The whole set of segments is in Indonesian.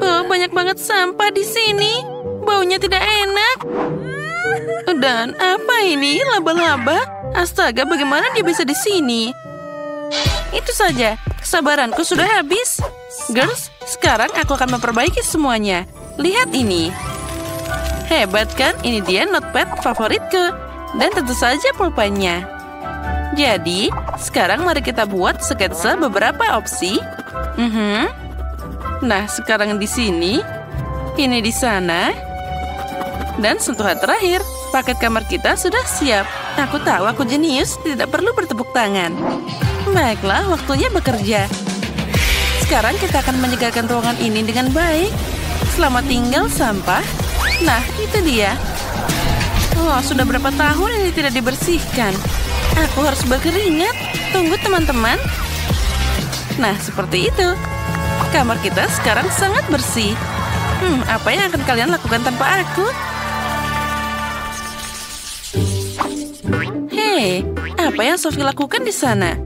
Oh, banyak banget sampah di sini. Baunya tidak enak. Dan apa ini? Laba-laba? Astaga, bagaimana dia bisa di sini? Itu saja, kesabaranku sudah habis. Girls, sekarang aku akan memperbaiki semuanya. Lihat ini. Hebat kan? Ini dia notepad favoritku. Dan tentu saja pulpennya. Jadi, sekarang mari kita buat sketsa beberapa opsi. Nah, sekarang di sini. Ini di sana. Dan sentuhan terakhir, paket kamar kita sudah siap. Aku tahu aku jenius, tidak perlu bertepuk tangan. Baiklah, waktunya bekerja. Sekarang kita akan menyegarkan ruangan ini dengan baik. Selamat tinggal, sampah. Nah, itu dia. Oh, sudah berapa tahun ini tidak dibersihkan. Aku harus berkeringat. Tunggu, teman-teman. Nah, seperti itu. Kamar kita sekarang sangat bersih. Apa yang akan kalian lakukan tanpa aku? Hei, apa yang Sophie lakukan di sana?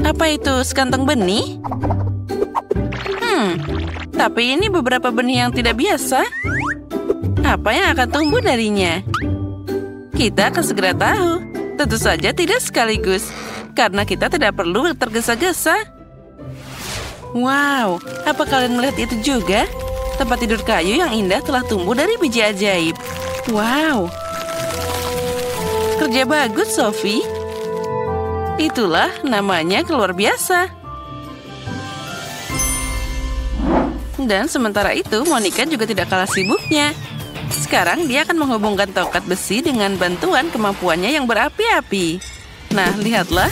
Apa itu sekantong benih? Tapi ini beberapa benih yang tidak biasa. Apa yang akan tumbuh darinya? Kita akan segera tahu. Tentu saja tidak sekaligus, karena kita tidak perlu tergesa-gesa. Wow, apa kalian melihat itu juga? Tempat tidur kayu yang indah telah tumbuh dari biji ajaib. Wow. Kerja bagus, Sophie. Itulah namanya luar biasa. Dan sementara itu, Monica juga tidak kalah sibuknya. Sekarang dia akan menghubungkan tongkat besi dengan bantuan kemampuannya yang berapi-api. Nah, lihatlah.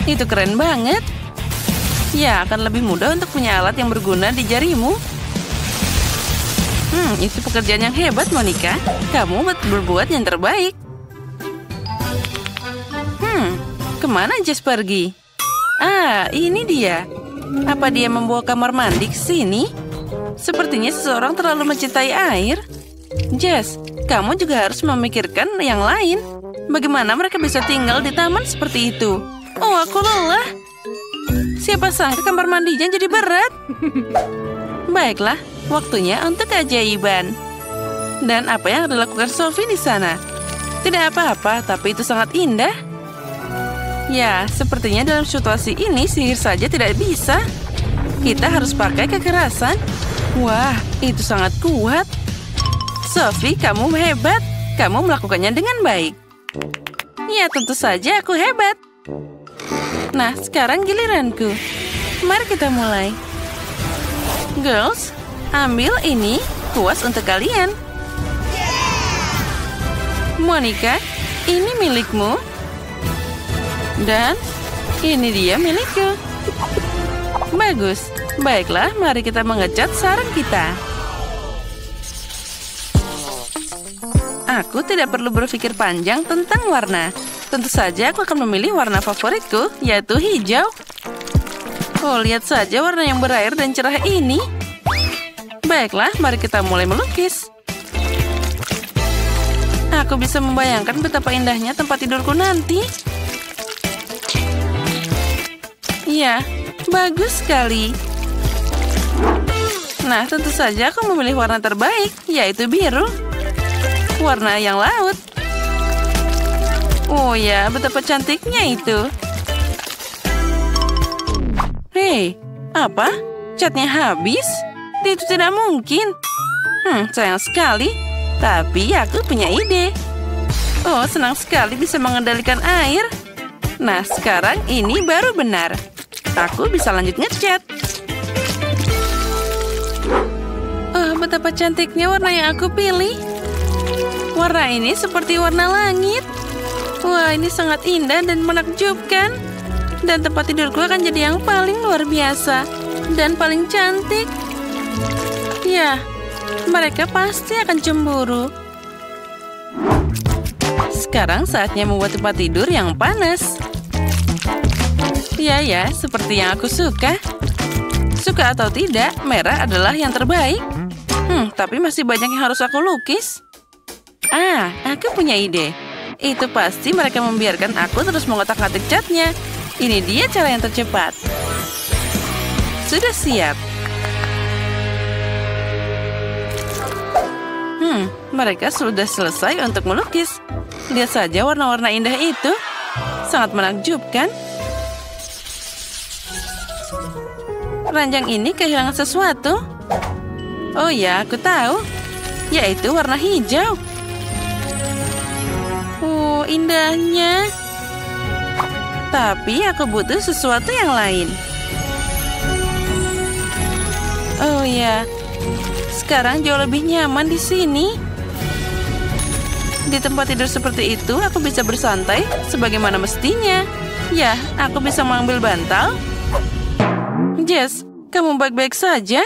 Itu keren banget. Ya, akan lebih mudah untuk punya alat yang berguna di jarimu. Itu pekerjaan yang hebat, Monica. Kamu berbuat yang terbaik. Kemana Jess pergi? Ah, ini dia. Apa dia membawa kamar mandi ke sini? Sepertinya seseorang terlalu mencintai air. Jess, kamu juga harus memikirkan yang lain. Bagaimana mereka bisa tinggal di taman seperti itu? Oh, aku lelah. Siapa sangka kamar mandinya jadi berat? Baiklah, waktunya untuk keajaiban. Dan apa yang dilakukan Sophie di sana? Tidak apa-apa, tapi itu sangat indah. Ya, sepertinya dalam situasi ini sihir saja tidak bisa. Kita harus pakai kekerasan. Wah, itu sangat kuat. Sophie, kamu hebat. Kamu melakukannya dengan baik. Ya, tentu saja aku hebat. Nah, sekarang giliranku. Mari kita mulai. Girls, ambil ini. Kuas untuk kalian. Monica, ini milikmu. Dan ini dia milikku. Bagus. Baiklah, mari kita mengecat sarang kita. Aku tidak perlu berpikir panjang tentang warna. Tentu saja aku akan memilih warna favoritku, yaitu hijau. Oh, lihat saja warna yang berair dan cerah ini. Baiklah, mari kita mulai melukis. Aku bisa membayangkan betapa indahnya tempat tidurku nanti. Ya, bagus sekali. Nah, tentu saja aku memilih warna terbaik, yaitu biru. Warna yang laut. Oh ya, betapa cantiknya itu. Hei, apa? Catnya habis? Itu tidak mungkin. Sayang sekali. Tapi aku punya ide. Oh, senang sekali bisa mengendalikan air. Nah, sekarang ini baru benar. Aku bisa lanjut ngecat. Oh, betapa cantiknya warna yang aku pilih. Warna ini seperti warna langit. Wah, ini sangat indah dan menakjubkan. Dan tempat tidurku akan jadi yang paling luar biasa. Dan paling cantik. Ya, mereka pasti akan cemburu. Sekarang saatnya membuat tempat tidur yang panas. Ya, seperti yang aku suka. Suka atau tidak, merah adalah yang terbaik. Tapi masih banyak yang harus aku lukis. Ah, aku punya ide. Itu pasti mereka membiarkan aku terus mengotak-atik catnya. Ini dia cara yang tercepat. sudah siap. Mereka sudah selesai untuk melukis. Lihat saja warna-warna indah itu. Sangat menakjubkan. Ranjang ini kehilangan sesuatu. Oh ya, aku tahu. Yaitu warna hijau. Indahnya. Tapi aku butuh sesuatu yang lain. Oh ya, sekarang jauh lebih nyaman di sini. Di tempat tidur seperti itu, aku bisa bersantai sebagaimana mestinya. Ya, aku bisa mengambil bantal. Jess, kamu baik-baik saja?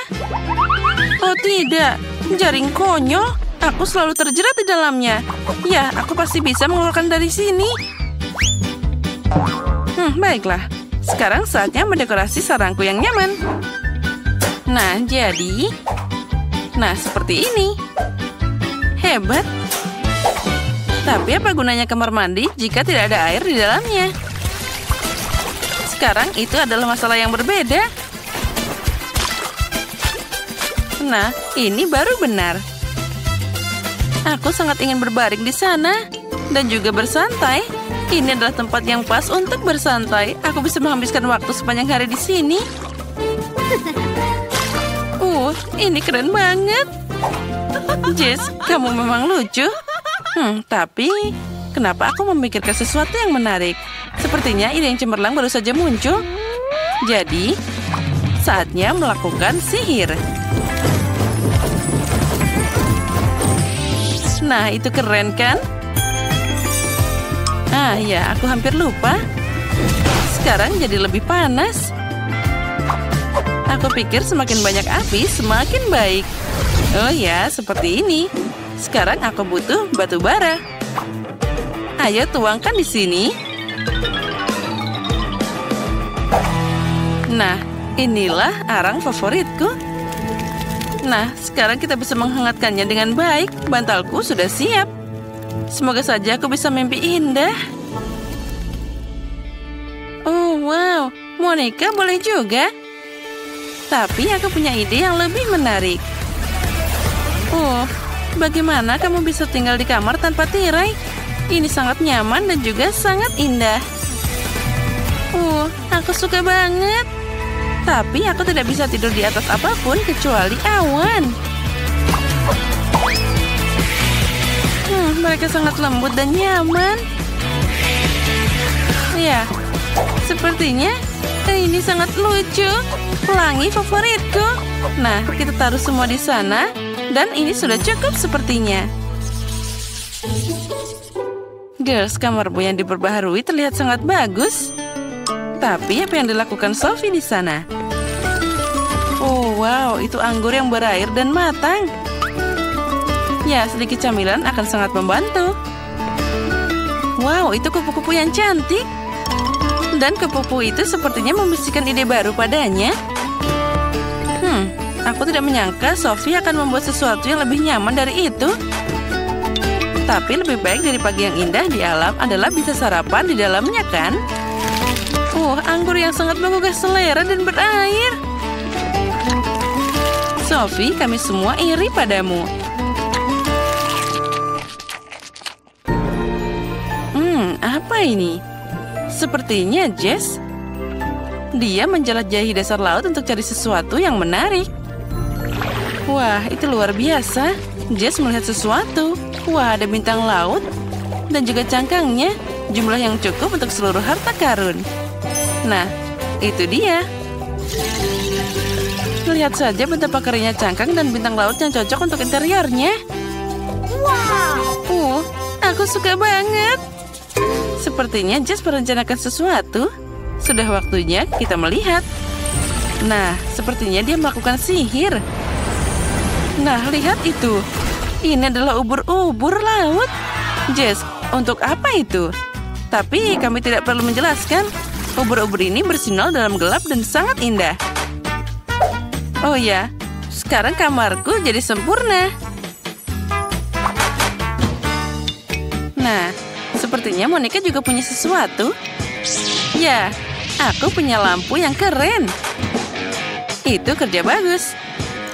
Oh tidak, jaring konyol. Aku selalu terjerat di dalamnya. Ya, aku pasti bisa mengeluarkan dari sini. Baiklah. Sekarang saatnya mendekorasi sarangku yang nyaman. Nah, jadi... Nah, seperti ini. Hebat. Tapi apa gunanya kamar mandi jika tidak ada air di dalamnya? Sekarang itu adalah masalah yang berbeda. Nah, ini baru benar. Aku sangat ingin berbaring di sana dan juga bersantai. Ini adalah tempat yang pas untuk bersantai. Aku bisa menghabiskan waktu sepanjang hari di sini. Ini keren banget. Jess, kamu memang lucu. Tapi kenapa aku memikirkan sesuatu yang menarik? Sepertinya ide yang cemerlang baru saja muncul. Jadi, saatnya melakukan sihir. Nah, itu keren kan? Ya, aku hampir lupa. Sekarang jadi lebih panas. Aku pikir semakin banyak api, semakin baik. Oh ya, seperti ini. Sekarang aku butuh batu bara. Ayo tuangkan di sini. Nah, inilah arang favoritku. Nah, sekarang kita bisa menghangatkannya dengan baik. Bantalku sudah siap. Semoga saja aku bisa mimpi indah. Oh, wow. Monica boleh juga. Tapi aku punya ide yang lebih menarik. Bagaimana kamu bisa tinggal di kamar tanpa tirai? Ini sangat nyaman dan juga sangat indah. Aku suka banget. Tapi aku tidak bisa tidur di atas apapun kecuali awan. Mereka sangat lembut dan nyaman. Ya, sepertinya ini sangat lucu. Pelangi favoritku. Nah, kita taruh semua di sana. Dan ini sudah cukup sepertinya. Girls, kamarmu yang diperbaharui terlihat sangat bagus. Tapi apa yang dilakukan Sophie di sana? Wow, itu anggur yang berair dan matang. Ya, sedikit camilan akan sangat membantu. Wow, itu kupu-kupu yang cantik. Dan kupu-kupu itu sepertinya membisikkan ide baru padanya. Aku tidak menyangka Sophie akan membuat sesuatu yang lebih nyaman dari itu. Tapi lebih baik dari pagi yang indah di alam adalah bisa sarapan di dalamnya, kan? Anggur yang sangat menggugah selera dan berair. Sophie, kami semua iri padamu. Apa ini? Sepertinya Jess. Dia menjelajahi dasar laut untuk cari sesuatu yang menarik. Wah, itu luar biasa. Jess melihat sesuatu. Wah, ada bintang laut. Dan juga cangkangnya. Jumlah yang cukup untuk seluruh harta karun. Nah, itu dia. Lihat saja betapa keringnya cangkang dan bintang laut yang cocok untuk interiornya. Wow. Aku suka banget. Sepertinya Jess merencanakan sesuatu. Sudah waktunya kita melihat. Nah, sepertinya dia melakukan sihir. Nah, lihat itu. Ini adalah ubur-ubur laut. Jess, untuk apa itu? Tapi kami tidak perlu menjelaskan. Ubur-ubur ini bersinar dalam gelap dan sangat indah. Oh ya, sekarang kamarku jadi sempurna. Nah, sepertinya Monica juga punya sesuatu. Ya, aku punya lampu yang keren. Itu kerja bagus.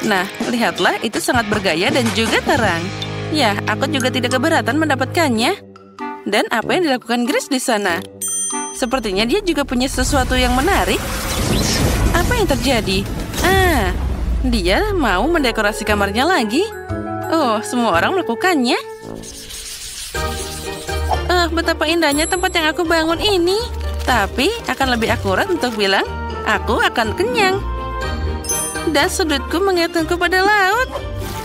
Nah, lihatlah, itu sangat bergaya dan juga terang. Ya, aku juga tidak keberatan mendapatkannya. Dan apa yang dilakukan Grace di sana? Sepertinya dia juga punya sesuatu yang menarik. Apa yang terjadi? Dia mau mendekorasi kamarnya lagi. Oh, semua orang melakukannya. Betapa indahnya tempat yang aku bangun ini. Tapi akan lebih akurat untuk bilang, aku akan kenyang. Dan sudutku mengatungku pada laut.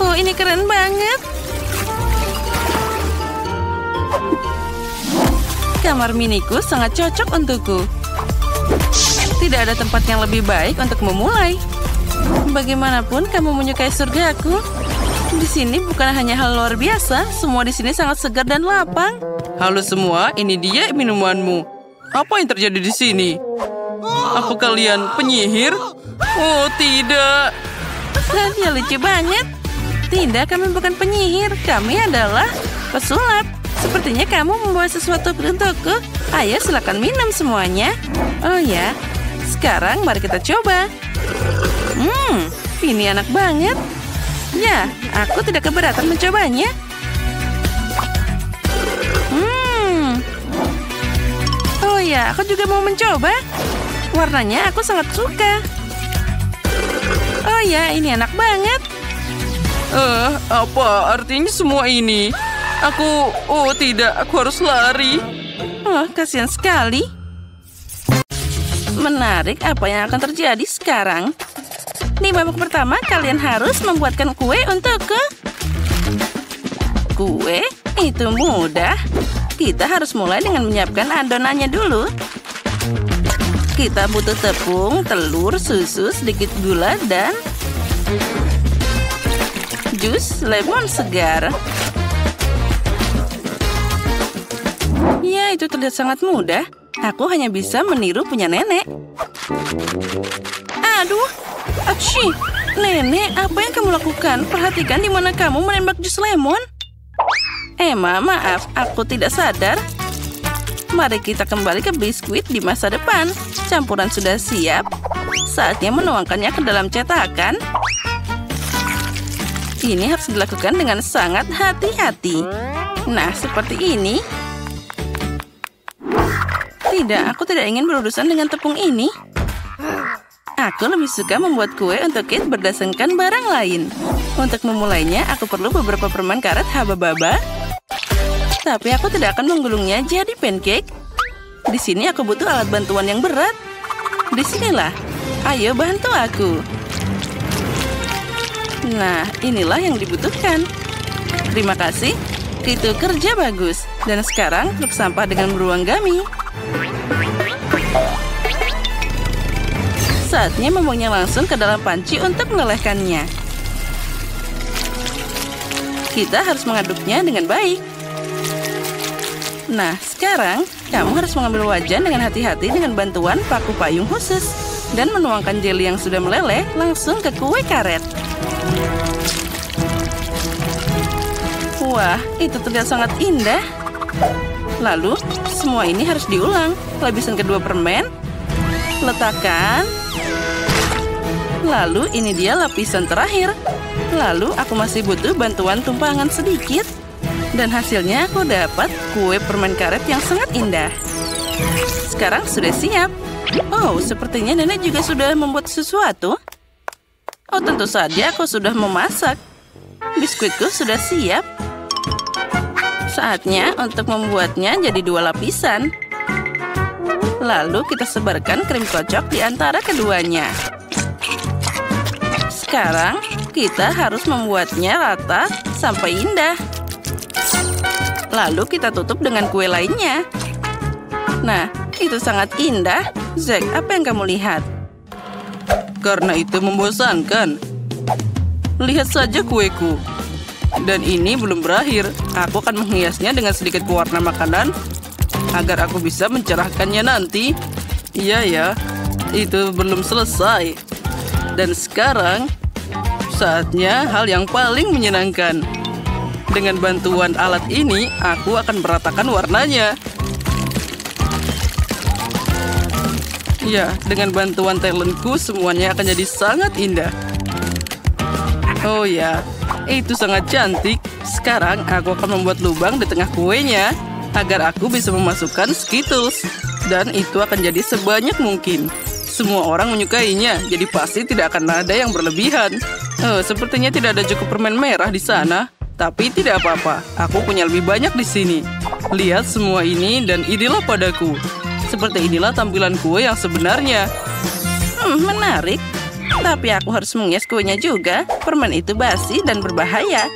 Oh, ini keren banget. Kamar miniku sangat cocok untukku. Tidak ada tempat yang lebih baik untuk memulai. Bagaimanapun kamu menyukai surgaku. Di sini bukan hanya hal luar biasa, semua di sini sangat segar dan lapang. Halo semua, ini dia minumanmu. Apa yang terjadi di sini? Apa kalian penyihir? Oh, tidak. Dia lucu banget. Tidak, kami bukan penyihir. Kami adalah pesulap. Sepertinya kamu membawa sesuatu untukku. Ayo, silakan minum semuanya. Oh ya, sekarang mari kita coba. Ini enak banget. Ya, aku tidak keberatan mencobanya. Oh ya, aku juga mau mencoba. Warnanya aku sangat suka. Oh ya, ini enak banget. Apa artinya semua ini? Oh tidak, aku harus lari. Oh, kasihan sekali. Menarik apa yang akan terjadi sekarang. Di babak pertama, kalian harus membuatkan kue untukku. Kue? Itu mudah. Kita harus mulai dengan menyiapkan adonannya dulu. Kita butuh tepung, telur, susu, sedikit gula, dan jus lemon segar. Ya, itu terlihat sangat mudah. Aku hanya bisa meniru punya nenek. Aduh, apsyi. Nenek, apa yang kamu lakukan? Perhatikan di mana kamu menembak jus lemon. Emma, maaf, aku tidak sadar. Mari kita kembali ke biskuit di masa depan. Campuran sudah siap. Saatnya menuangkannya ke dalam cetakan. Ini harus dilakukan dengan sangat hati-hati. Nah, seperti ini. Tidak, aku tidak ingin berurusan dengan tepung ini. Aku lebih suka membuat kue untuk Kate berdasarkan barang lain. Untuk memulainya, aku perlu beberapa permen karet haba-baba. Tapi aku tidak akan menggulungnya jadi pancake. Di sini aku butuh alat bantuan yang berat. Disinilah. Ayo bantu aku. Nah, inilah yang dibutuhkan. Terima kasih. Itu kerja bagus. Dan sekarang truk sampah dengan beruang gami. Saatnya membuangnya langsung ke dalam panci untuk melelehkannya. Kita harus mengaduknya dengan baik. Nah, sekarang kamu harus mengambil wajan dengan hati-hati dengan bantuan paku payung khusus. Dan menuangkan jeli yang sudah meleleh langsung ke kue karet. Wah, itu terlihat sangat indah. Lalu, semua ini harus diulang. Lapisan kedua permen. Letakkan. Lalu, ini dia lapisan terakhir. Lalu, aku masih butuh bantuan tumpangan sedikit. Dan hasilnya aku dapat kue permen karet yang sangat indah. Sekarang sudah siap. Oh, sepertinya nenek juga sudah membuat sesuatu. Oh, tentu saja aku sudah memasak. Biskuitku sudah siap. Saatnya untuk membuatnya jadi 2 lapisan. Lalu kita sebarkan krim kocok di antara keduanya. Sekarang kita harus membuatnya rata sampai indah. Lalu kita tutup dengan kue lainnya. Nah, itu sangat indah. Zack, apa yang kamu lihat? Karena itu membosankan. Lihat saja kueku. Dan ini belum berakhir. Aku akan menghiasnya dengan sedikit pewarna makanan agar aku bisa mencerahkannya nanti. Iya ya, itu belum selesai. Dan sekarang, saatnya hal yang paling menyenangkan. Dengan bantuan alat ini, aku akan meratakan warnanya. Ya, dengan bantuan talentku semuanya akan jadi sangat indah. Oh ya, itu sangat cantik. Sekarang aku akan membuat lubang di tengah kuenya agar aku bisa memasukkan Skittles. Dan itu akan jadi sebanyak mungkin. Semua orang menyukainya, jadi pasti tidak akan ada yang berlebihan. Sepertinya tidak ada cukup permen merah di sana. Tapi tidak apa-apa, aku punya lebih banyak di sini. Lihat semua ini dan inilah padaku. Seperti inilah tampilan kue yang sebenarnya. Menarik. Tapi aku harus menghias kuenya juga. Permen itu basi dan berbahaya.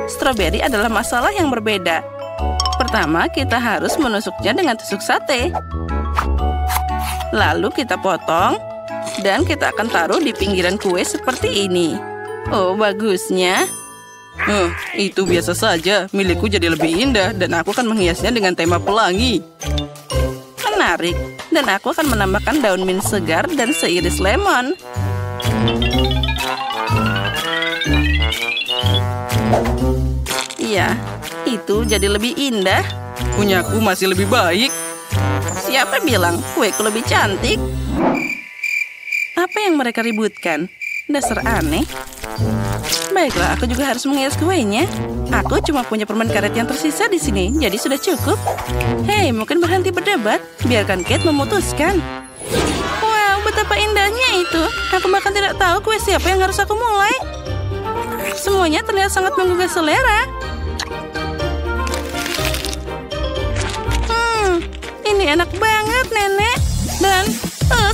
Stroberi adalah masalah yang berbeda. Pertama, kita harus menusuknya dengan tusuk sate. Lalu kita potong. Dan kita akan taruh di pinggiran kue seperti ini. Oh, bagusnya. Itu biasa saja. Milikku jadi lebih indah dan aku akan menghiasnya dengan tema pelangi. Menarik. Dan aku akan menambahkan daun mint segar dan seiris lemon. Iya, itu jadi lebih indah. Punyaku masih lebih baik. Siapa bilang kueku lebih cantik? Apa yang mereka ributkan? Dasar aneh. Baiklah, aku juga harus menghias kuenya. Aku cuma punya permen karet yang tersisa di sini, jadi sudah cukup. Hei, mungkin berhenti berdebat. Biarkan Kate memutuskan. Wow, betapa indahnya itu. Aku bahkan tidak tahu kue siapa yang harus aku mulai. Semuanya terlihat sangat menggugah selera. Ini enak banget, Nenek. Dan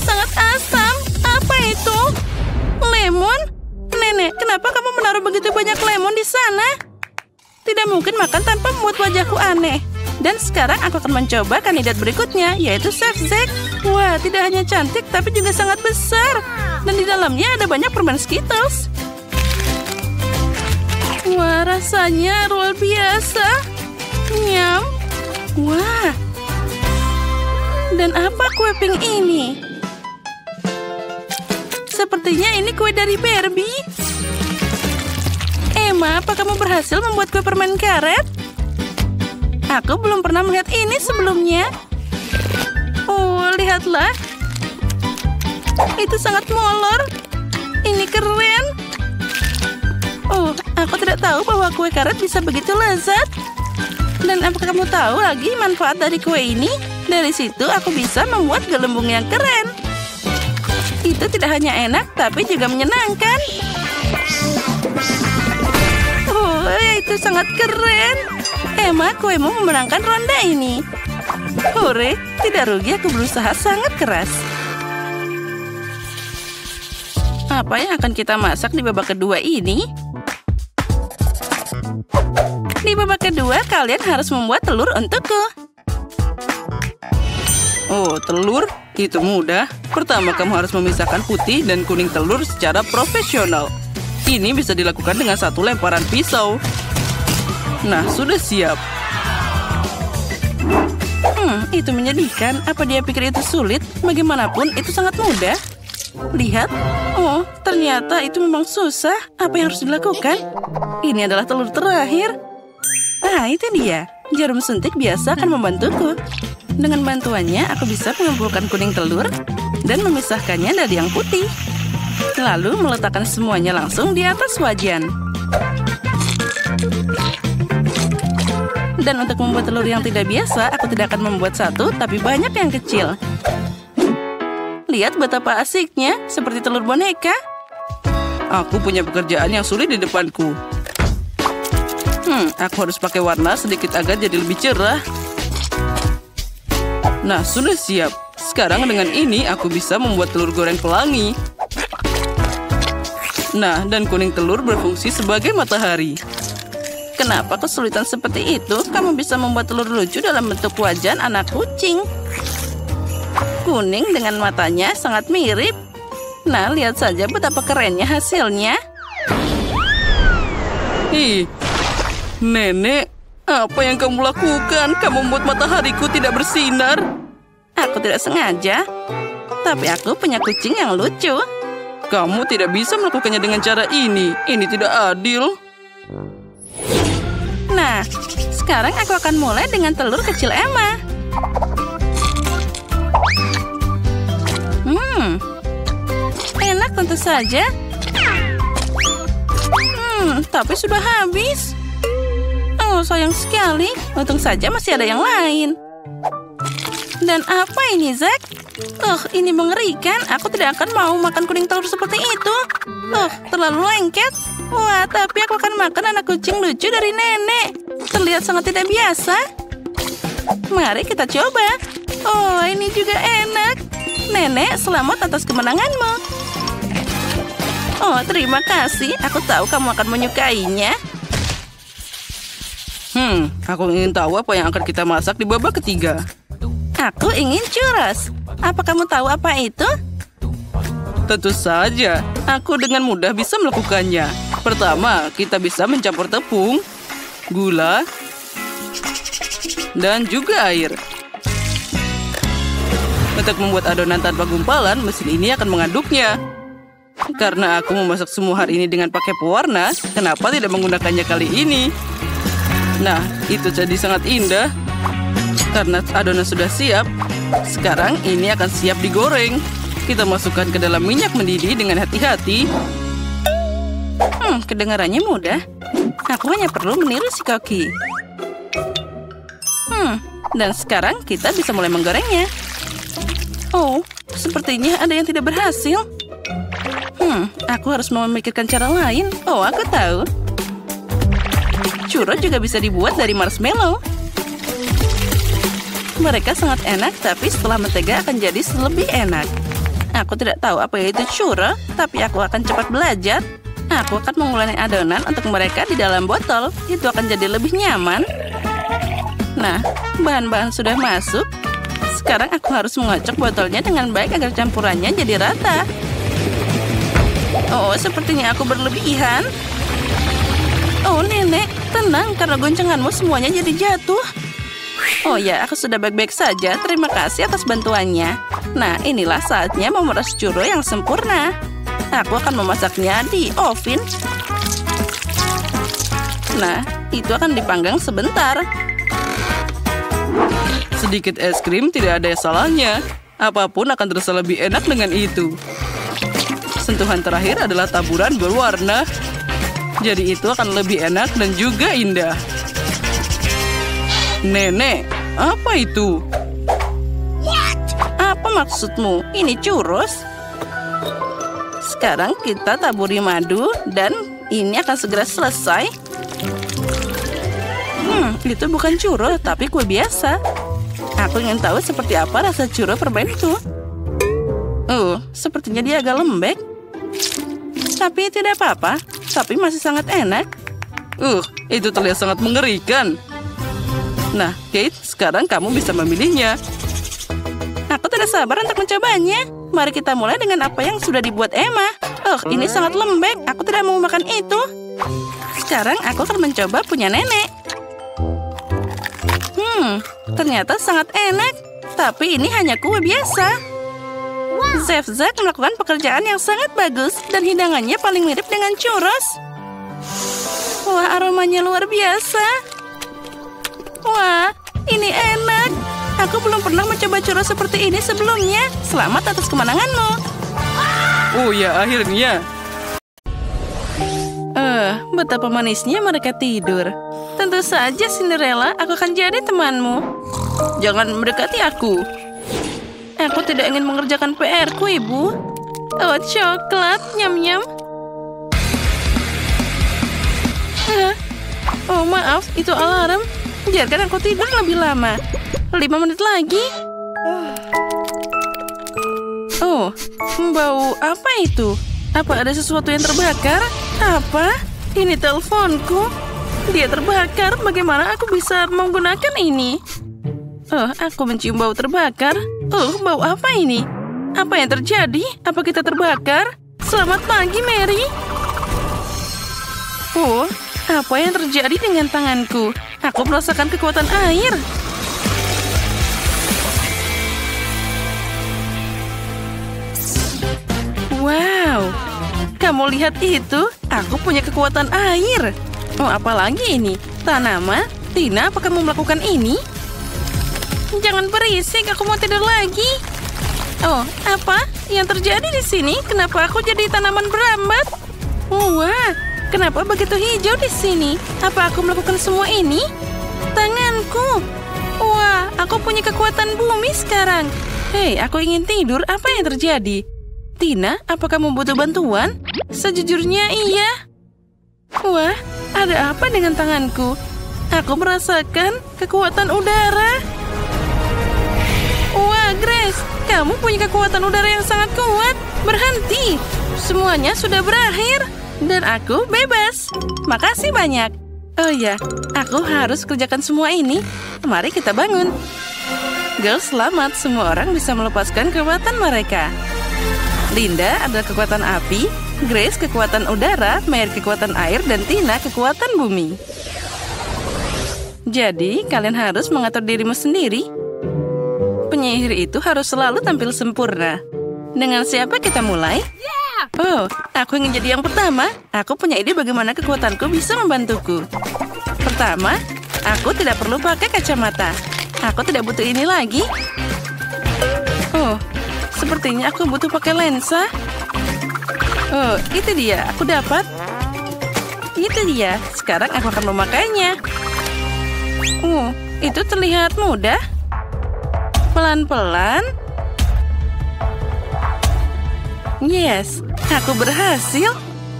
sangat asam. Apa itu? Lemon? Nenek, kenapa kamu menaruh begitu banyak lemon di sana? Tidak mungkin makan tanpa membuat wajahku aneh. Dan sekarang aku akan mencoba kandidat berikutnya, yaitu Chef Zack. Wah, tidak hanya cantik, tapi juga sangat besar. Dan di dalamnya ada banyak permen Skittles. Wah, rasanya luar biasa. Nyam. Wah. Dan apa kue pink ini? Sepertinya ini kue dari Barbie. Emma, apa kamu berhasil membuat kue permen karet? Aku belum pernah melihat ini sebelumnya. Oh, lihatlah. Itu sangat molor. Ini keren. Oh, aku tidak tahu bahwa kue karet bisa begitu lezat. Dan apakah kamu tahu lagi manfaat dari kue ini? Dari situ aku bisa membuat gelembung yang keren. Itu tidak hanya enak, tapi juga menyenangkan. Oh, itu sangat keren. Emma, kuemu memenangkan ronde ini. Hore, tidak rugi aku berusaha sangat keras. Apa yang akan kita masak di babak kedua ini? Di babak kedua, kalian harus membuat telur untukku. Oh, telur? Itu mudah. Pertama, kamu harus memisahkan putih dan kuning telur secara profesional. Ini bisa dilakukan dengan satu lemparan pisau. Nah, sudah siap. Itu menyedihkan. Apa dia pikir itu sulit? Bagaimanapun, itu sangat mudah. Lihat. Oh, ternyata itu memang susah. Apa yang harus dilakukan? Ini adalah telur terakhir. Ah, itu dia. Jarum suntik biasa akan membantuku. Dengan bantuannya, aku bisa mengumpulkan kuning telur dan memisahkannya dari yang putih. Lalu meletakkan semuanya langsung di atas wajan. Dan untuk membuat telur yang tidak biasa, aku tidak akan membuat satu, tapi banyak yang kecil. Lihat betapa asiknya, seperti telur boneka. Aku punya pekerjaan yang sulit di depanku. Aku harus pakai warna sedikit agar jadi lebih cerah. Nah, sudah siap. Sekarang dengan ini aku bisa membuat telur goreng pelangi. Nah, dan kuning telur berfungsi sebagai matahari. Kenapa kesulitan seperti itu? Kamu bisa membuat telur lucu dalam bentuk wajan anak kucing. Kuning dengan matanya sangat mirip. Nah, lihat saja betapa kerennya hasilnya. Nenek, apa yang kamu lakukan? Kamu membuat matahariku tidak bersinar. Aku tidak sengaja. Tapi aku punya kucing yang lucu. Kamu tidak bisa melakukannya dengan cara ini. Ini tidak adil. Nah, sekarang aku akan mulai dengan telur kecil Emma. tentu saja. Tapi sudah habis. Oh, sayang sekali. Untung saja masih ada yang lain. Dan apa ini, Zack? Ini mengerikan. Aku tidak akan mau makan kuning telur seperti itu. Terlalu lengket. Wah, tapi aku akan makan anak kucing lucu dari nenek. Terlihat sangat tidak biasa. Mari kita coba. Oh, ini juga enak. Nenek, selamat atas kemenanganmu. Oh, terima kasih. Aku tahu kamu akan menyukainya. Aku ingin tahu apa yang akan kita masak di babak ketiga. Aku ingin churros. Apa kamu tahu apa itu? Tentu saja, aku dengan mudah bisa melakukannya. Pertama, kita bisa mencampur tepung, gula, dan juga air. Untuk membuat adonan tanpa gumpalan, mesin ini akan mengaduknya. Karena aku memasak semua hari ini dengan pakai pewarna, kenapa tidak menggunakannya kali ini? Nah, itu jadi sangat indah. Karena adonan sudah siap, sekarang ini akan siap digoreng. Kita masukkan ke dalam minyak mendidih dengan hati-hati. Kedengarannya mudah. Aku hanya perlu meniru si Koki. Dan sekarang kita bisa mulai menggorengnya. Oh, sepertinya ada yang tidak berhasil. Aku harus memikirkan cara lain. Oh, aku tahu. Churros juga bisa dibuat dari marshmallow. Mereka sangat enak, tapi setelah mentega akan jadi lebih enak. Aku tidak tahu apa itu churros, tapi aku akan cepat belajar. Aku akan mengulangin adonan untuk mereka di dalam botol. Itu akan jadi lebih nyaman. Nah, bahan-bahan sudah masuk. Sekarang aku harus mengocok botolnya dengan baik agar campurannya jadi rata. Oh, sepertinya aku berlebihan. Oh, nenek, tenang karena goncanganmu semuanya jadi jatuh. Oh ya, aku sudah baik-baik saja. Terima kasih atas bantuannya. Nah, inilah saatnya memeras churros yang sempurna. Aku akan memasaknya di oven. Nah, itu akan dipanggang sebentar. Sedikit es krim tidak ada salahnya. Apapun akan terasa lebih enak dengan itu. Sentuhan terakhir adalah taburan berwarna. Jadi itu akan lebih enak dan juga indah. Nenek, apa itu? Apa maksudmu? Ini churros? Sekarang kita taburi madu dan ini akan segera selesai. Itu bukan churros, tapi kue biasa. Aku ingin tahu seperti apa rasa churros permen itu. Sepertinya dia agak lembek. Tapi tidak apa-apa. Tapi masih sangat enak. Itu terlihat sangat mengerikan. Nah, Kate, sekarang kamu bisa memilihnya. Aku tidak sabar untuk mencobanya. Mari kita mulai dengan apa yang sudah dibuat Emma. Ini sangat lembek. Aku tidak mau makan itu. Sekarang aku akan mencoba punya nenek. Ternyata sangat enak. Tapi ini hanya kue biasa. Chef Zack melakukan pekerjaan yang sangat bagus. Dan hidangannya paling mirip dengan churros. Wah, aromanya luar biasa. Wah, ini enak. Aku belum pernah mencoba churros seperti ini sebelumnya. Selamat atas kemenanganmu. Oh ya, akhirnya. Betapa manisnya mereka tidur. Tentu saja, Cinderella, aku akan jadi temanmu. Jangan mendekati aku. Aku tidak ingin mengerjakan PR-ku, Ibu. Oh, coklat. Nyam-nyam. Oh, maaf. Itu alarm. Biarkan aku tidur lebih lama. 5 menit lagi. Oh, bau apa itu? Apa ada sesuatu yang terbakar? Apa? Ini teleponku. Dia terbakar. Bagaimana aku bisa menggunakan ini? Aku mencium bau terbakar. Bau apa ini? Apa yang terjadi? Apa kita terbakar? Selamat pagi, Mary. Apa yang terjadi dengan tanganku? Aku merasakan kekuatan air. Wow, kamu lihat itu? Aku punya kekuatan air. Apa lagi ini? Tanaman? Tina, apa kamu melakukan ini? Jangan berisik, aku mau tidur lagi. Apa? yang terjadi di sini? Kenapa aku jadi tanaman berambat? Wah, kenapa begitu hijau di sini? Apa aku melakukan semua ini? Tanganku. Wah, aku punya kekuatan bumi sekarang. Hei, aku ingin tidur. Apa yang terjadi? Tina, apakah kamu butuh bantuan? Sejujurnya iya. Wah, ada apa dengan tanganku? Aku merasakan kekuatan udara. Wah, Grace, kamu punya kekuatan udara yang sangat kuat. Berhenti. Semuanya sudah berakhir. Dan aku bebas. Makasih banyak. Oh ya, aku harus kerjakan semua ini. Mari kita bangun. Girls, selamat. Semua orang bisa melepaskan kekuatan mereka. Linda adalah kekuatan api, Grace kekuatan udara, Mary kekuatan air, dan Tina kekuatan bumi. Jadi, kalian harus mengatur dirimu sendiri. Penyihir itu harus selalu tampil sempurna. Dengan siapa kita mulai? Oh, aku ingin jadi yang pertama. Aku punya ide bagaimana kekuatanku bisa membantuku. Pertama, aku tidak perlu pakai kacamata. Aku tidak butuh ini lagi. Oh, sepertinya aku butuh pakai lensa. Oh, itu dia. Aku dapat. Itu dia. Sekarang aku akan memakainya. Itu terlihat mudah. Pelan-pelan. Yes, aku berhasil.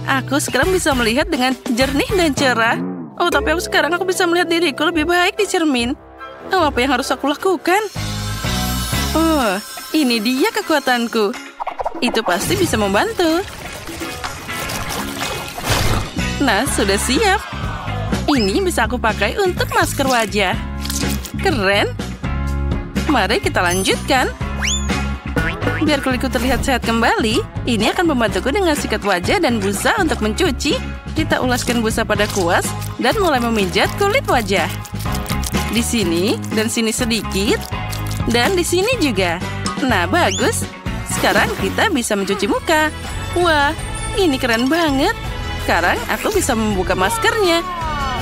Aku sekarang bisa melihat dengan jernih dan cerah. Oh, tapi sekarang aku bisa melihat diriku lebih baik di cermin. Oh, apa yang harus aku lakukan? Oh, ini dia kekuatanku. Itu pasti bisa membantu. Nah, sudah siap. Ini bisa aku pakai untuk masker wajah. Keren. Mari kita lanjutkan. Biar kulitku terlihat sehat kembali, ini akan membantuku dengan sikat wajah dan busa untuk mencuci. Kita ulaskan busa pada kuas dan mulai memijat kulit wajah. Di sini dan sini sedikit. Dan di sini juga. Nah, bagus. Sekarang kita bisa mencuci muka. Wah, ini keren banget. Sekarang aku bisa membuka maskernya.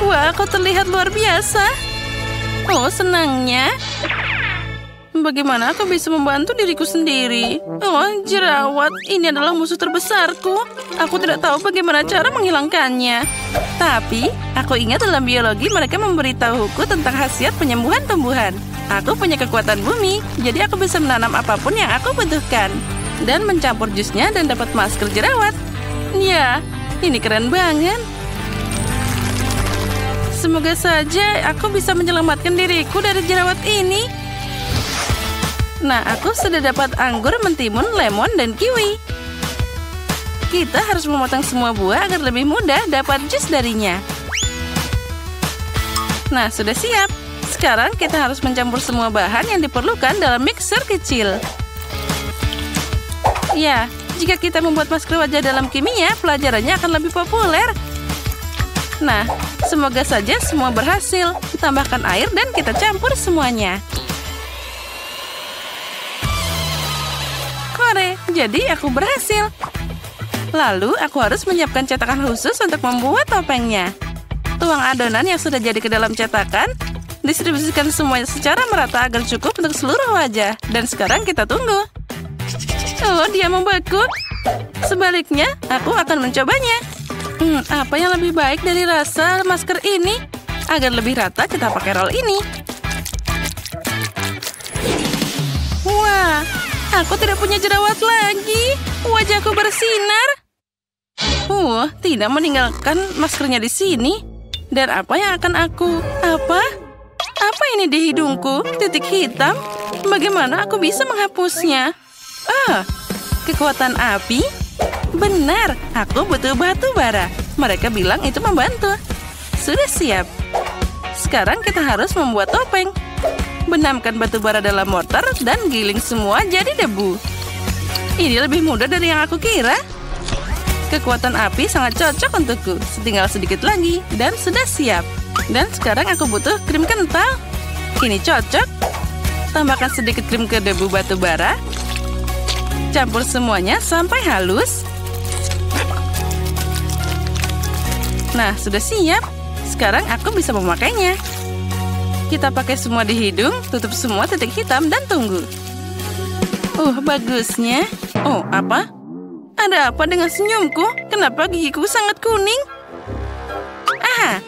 Wah, kau terlihat luar biasa. Oh, senangnya. Bagaimana aku bisa membantu diriku sendiri? Oh, jerawat. Ini adalah musuh terbesarku. Aku tidak tahu bagaimana cara menghilangkannya. Tapi, aku ingat dalam biologi mereka memberitahuku tentang khasiat penyembuhan tumbuhan. Aku punya kekuatan bumi, jadi aku bisa menanam apapun yang aku butuhkan. Dan mencampur jusnya dan dapat masker jerawat. Ya, ini keren banget. Semoga saja aku bisa menyelamatkan diriku dari jerawat ini. Nah, aku sudah dapat anggur, mentimun, lemon, dan kiwi. Kita harus memotong semua buah agar lebih mudah dapat jus darinya. Nah, sudah siap. Sekarang kita harus mencampur semua bahan yang diperlukan dalam mixer kecil. Ya, jika kita membuat masker wajah dalam kimia, pelajarannya akan lebih populer. Nah, semoga saja semua berhasil. Tambahkan air dan kita campur semuanya. Jadi aku berhasil. Lalu aku harus menyiapkan cetakan khusus untuk membuat topengnya. Tuang adonan yang sudah jadi ke dalam cetakan. Distribusikan semuanya secara merata agar cukup untuk seluruh wajah. Dan sekarang kita tunggu. Oh, dia membeku. Sebaliknya, aku akan mencobanya. Apa yang lebih baik dari rasa masker ini? Agar lebih rata, kita pakai roll ini. Wah, aku tidak punya jerawat lagi. Wajahku bersinar. Tidak meninggalkan maskernya di sini. Dan apa yang akan aku... Apa ini di hidungku? Titik hitam? Bagaimana aku bisa menghapusnya? Kekuatan api? Benar, aku butuh batu bara. Mereka bilang itu membantu. Sudah siap. Sekarang kita harus membuat topeng. Benamkan batu bara dalam mortar dan giling semua jadi debu. Ini lebih mudah dari yang aku kira. Kekuatan api sangat cocok untukku. Tinggal sedikit lagi dan sudah siap. Dan sekarang aku butuh krim kental. Ini cocok. Tambahkan sedikit krim ke debu batu bara. Campur semuanya sampai halus. Nah, sudah siap. Sekarang aku bisa memakainya. Kita pakai semua di hidung, tutup semua titik hitam, dan tunggu. Bagusnya. Oh, apa? Ada apa dengan senyumku? Kenapa gigiku sangat kuning? Aha,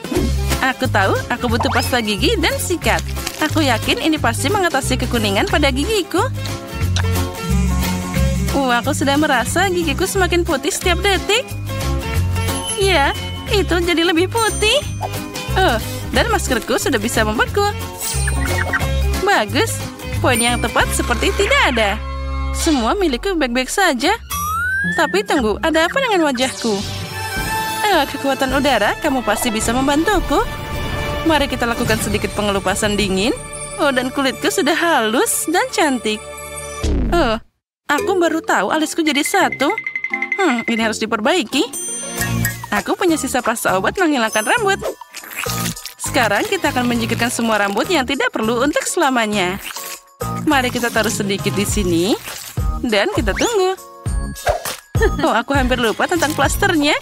aku tahu aku butuh pasta gigi dan sikat. Aku yakin ini pasti mengatasi kekuningan pada gigiku. Aku sudah merasa gigiku semakin putih setiap detik. Ya, itu jadi lebih putih. Dan maskerku sudah bisa membeku. Bagus, poin yang tepat seperti tidak ada. Semua milikku baik-baik saja. Tapi tunggu, ada apa dengan wajahku? Kekuatan udara, kamu pasti bisa membantuku. Mari kita lakukan sedikit pengelupasan dingin. Dan kulitku sudah halus dan cantik. Aku baru tahu alisku jadi satu. Ini harus diperbaiki. Aku punya sisa pasta obat menghilangkan rambut. Sekarang kita akan menyingkirkan semua rambut yang tidak perlu untuk selamanya. Mari kita taruh sedikit di sini. Dan kita tunggu. Aku hampir lupa tentang plasternya.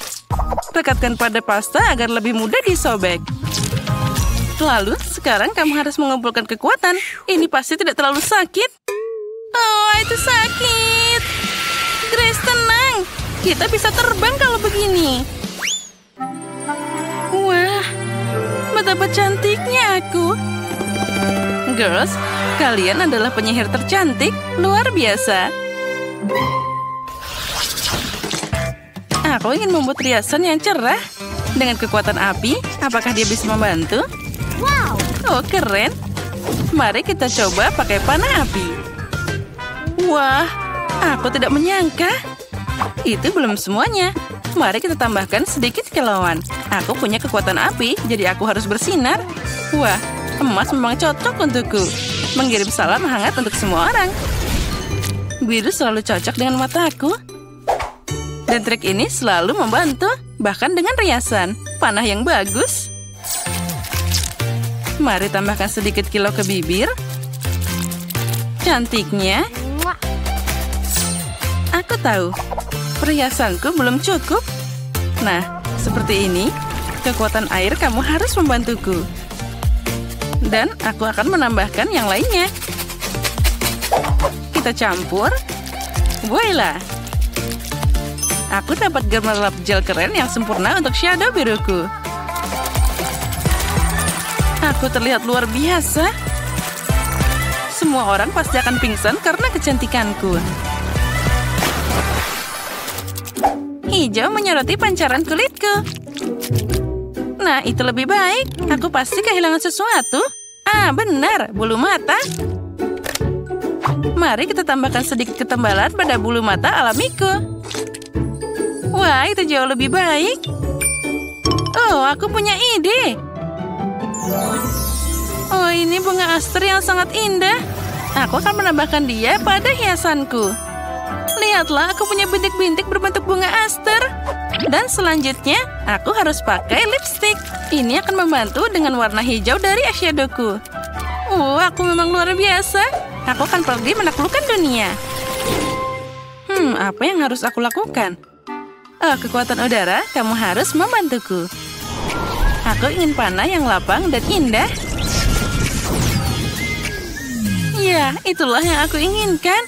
Rekatkan pada pasta agar lebih mudah disobek. Lalu, sekarang kamu harus mengumpulkan kekuatan. Ini pasti tidak terlalu sakit. Itu sakit. Grace, tenang. Kita bisa terbang kalau begini. Wah, betapa cantiknya aku. Girls, kalian adalah penyihir tercantik. Luar biasa. Aku ingin membuat riasan yang cerah. Dengan kekuatan api, apakah dia bisa membantu? Wow, keren. Mari kita coba pakai panah api. Wah, aku tidak menyangka. Itu belum semuanya. Mari kita tambahkan sedikit kilauan. Aku punya kekuatan api, jadi aku harus bersinar. Wah, emas memang cocok untukku. Mengirim salam hangat untuk semua orang. Biru selalu cocok dengan mataku. Dan trik ini selalu membantu, bahkan dengan riasan. Panah yang bagus. Mari tambahkan sedikit kilau ke bibir. Cantiknya. Aku tahu, perhiasanku belum cukup. Nah, seperti ini, kekuatan air kamu harus membantuku. Dan aku akan menambahkan yang lainnya. Kita campur. Voila! Aku dapat gemerlap gel keren yang sempurna untuk shadow biruku. Aku terlihat luar biasa. Semua orang pasti akan pingsan karena kecantikanku. Hijau menyoroti pancaran kulitku. Nah, itu lebih baik. Aku pasti kehilangan sesuatu. Benar, bulu mata. Mari kita tambahkan sedikit ketembalan pada bulu mata alamiku. Wah, itu jauh lebih baik. Aku punya ide. Ini bunga aster yang sangat indah. Aku akan menambahkan dia pada hiasanku. Lihatlah, aku punya bintik-bintik berbentuk bunga aster. Dan selanjutnya, aku harus pakai lipstick. Ini akan membantu dengan warna hijau dari eyeshadowku. Aku memang luar biasa. Aku akan pergi menaklukkan dunia. Apa yang harus aku lakukan? Kekuatan udara, kamu harus membantuku. Aku ingin panah yang lapang dan indah. Ya, itulah yang aku inginkan.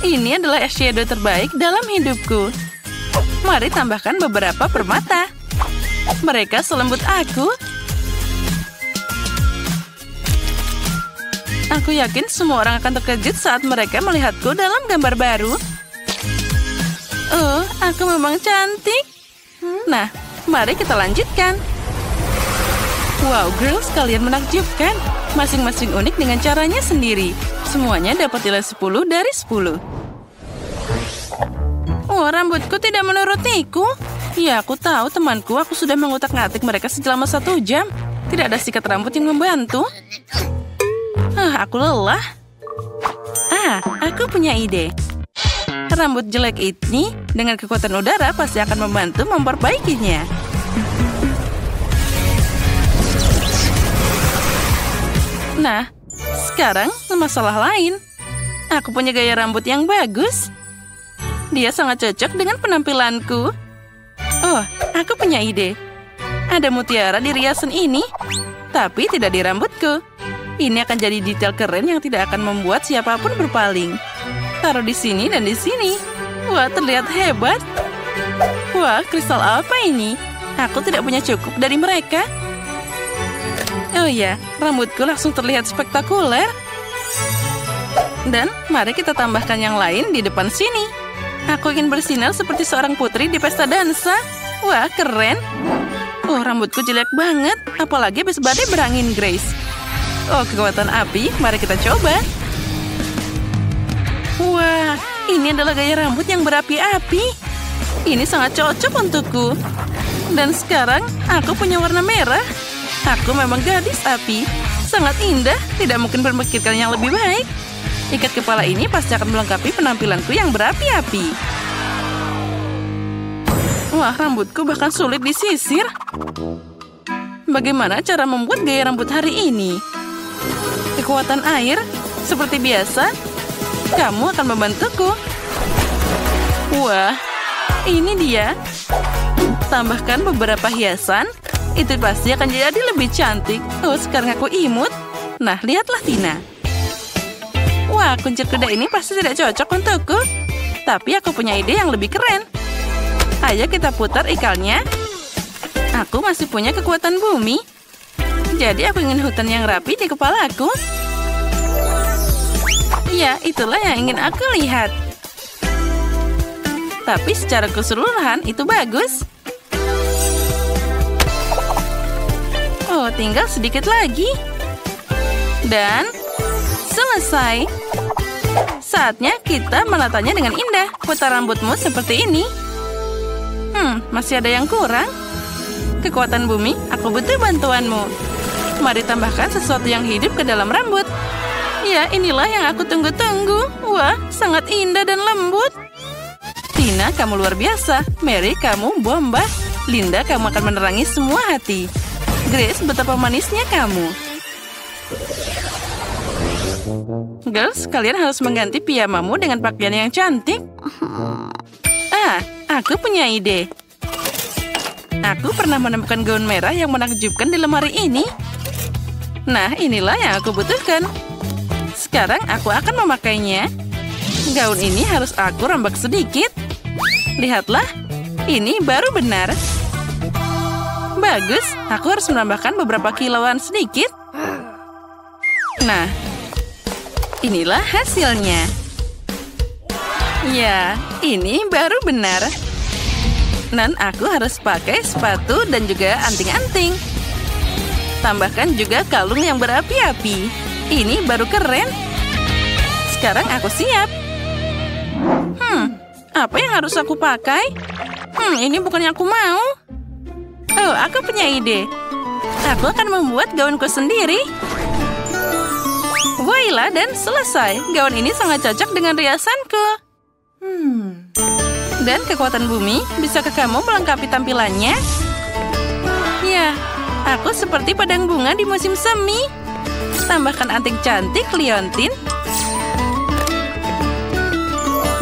Ini adalah eyeshadow terbaik dalam hidupku. Mari tambahkan beberapa permata. Mereka selembut aku. Aku yakin semua orang akan terkejut saat mereka melihatku dalam gambar baru. Aku memang cantik. Nah, mari kita lanjutkan. Wow, girls, kalian menakjubkan. Masing-masing unik dengan caranya sendiri. Semuanya dapat nilai 10 dari 10. Rambutku tidak menurutiku. Ya, aku tahu temanku. Aku sudah mengutak-ngatik mereka selama 1 jam. Tidak ada sikat rambut yang membantu. Aku lelah. Aku punya ide. Rambut jelek ini dengan kekuatan udara pasti akan membantu memperbaikinya. Nah, sekarang masalah lain. Aku punya gaya rambut yang bagus. Dia sangat cocok dengan penampilanku. Aku punya ide. Ada mutiara di riasan ini, tapi tidak di rambutku. Ini akan jadi detail keren yang tidak akan membuat siapapun berpaling. Taruh di sini dan di sini. Wah, terlihat hebat. Wah, kristal apa ini? Aku tidak punya cukup dari mereka. Oh ya, rambutku langsung terlihat spektakuler. Dan mari kita tambahkan yang lain di depan sini. Aku ingin bersinar seperti seorang putri di pesta dansa. Wah, keren. Oh, rambutku jelek banget. Apalagi habis badai berangin, Grace. Oh, kekuatan api. Mari kita coba. Wah, ini adalah gaya rambut yang berapi-api. Ini sangat cocok untukku. Dan sekarang, aku punya warna merah. Aku memang gadis api. Sangat indah. Tidak mungkin berpikirkan yang lebih baik. Ikat kepala ini pasti akan melengkapi penampilanku yang berapi-api. Wah, rambutku bahkan sulit disisir. Bagaimana cara membuat gaya rambut hari ini? Kekuatan air, seperti biasa. Kamu akan membantuku. Wah, ini dia. Tambahkan beberapa hiasan. Itu pasti akan jadi lebih cantik. Oh, sekarang aku imut. Nah, lihatlah Tina. Wah, kuncir kuda ini pasti tidak cocok untukku. Tapi aku punya ide yang lebih keren. Ayo kita putar ikalnya. Aku masih punya kekuatan bumi. Jadi aku ingin hutan yang rapi di kepalaku. Ya, itulah yang ingin aku lihat. Tapi secara keseluruhan itu bagus. Oh, tinggal sedikit lagi. Dan selesai. Saatnya kita menatanya dengan indah. Putar rambutmu seperti ini. Masih ada yang kurang. Kekuatan bumi, aku butuh bantuanmu. Mari tambahkan sesuatu yang hidup ke dalam rambut. Ya, inilah yang aku tunggu-tunggu. Wah, sangat indah dan lembut. Tina, kamu luar biasa. Mary, kamu bomba. Linda, kamu akan menerangi semua hati. Grace, betapa manisnya kamu. Girls, kalian harus mengganti piyamamu dengan pakaian yang cantik. Aku punya ide. Aku pernah menemukan gaun merah yang menakjubkan di lemari ini. Nah, inilah yang aku butuhkan. Sekarang aku akan memakainya. Gaun ini harus aku rombak sedikit. Lihatlah, ini baru benar. Bagus, aku harus menambahkan beberapa kilauan sedikit. Nah, inilah hasilnya. Ya, ini baru benar. Dan aku harus pakai sepatu dan juga anting-anting. Tambahkan juga kalung yang berapi-api. Ini baru keren. Sekarang aku siap. Apa yang harus aku pakai? Ini bukan yang aku mau. Oh, aku punya ide. Aku akan membuat gaunku sendiri. Voila, dan selesai. Gaun ini sangat cocok dengan riasanku. Dan kekuatan bumi, bisakah kamu melengkapi tampilannya? Ya, aku seperti padang bunga di musim semi. Tambahkan anting cantik liontin.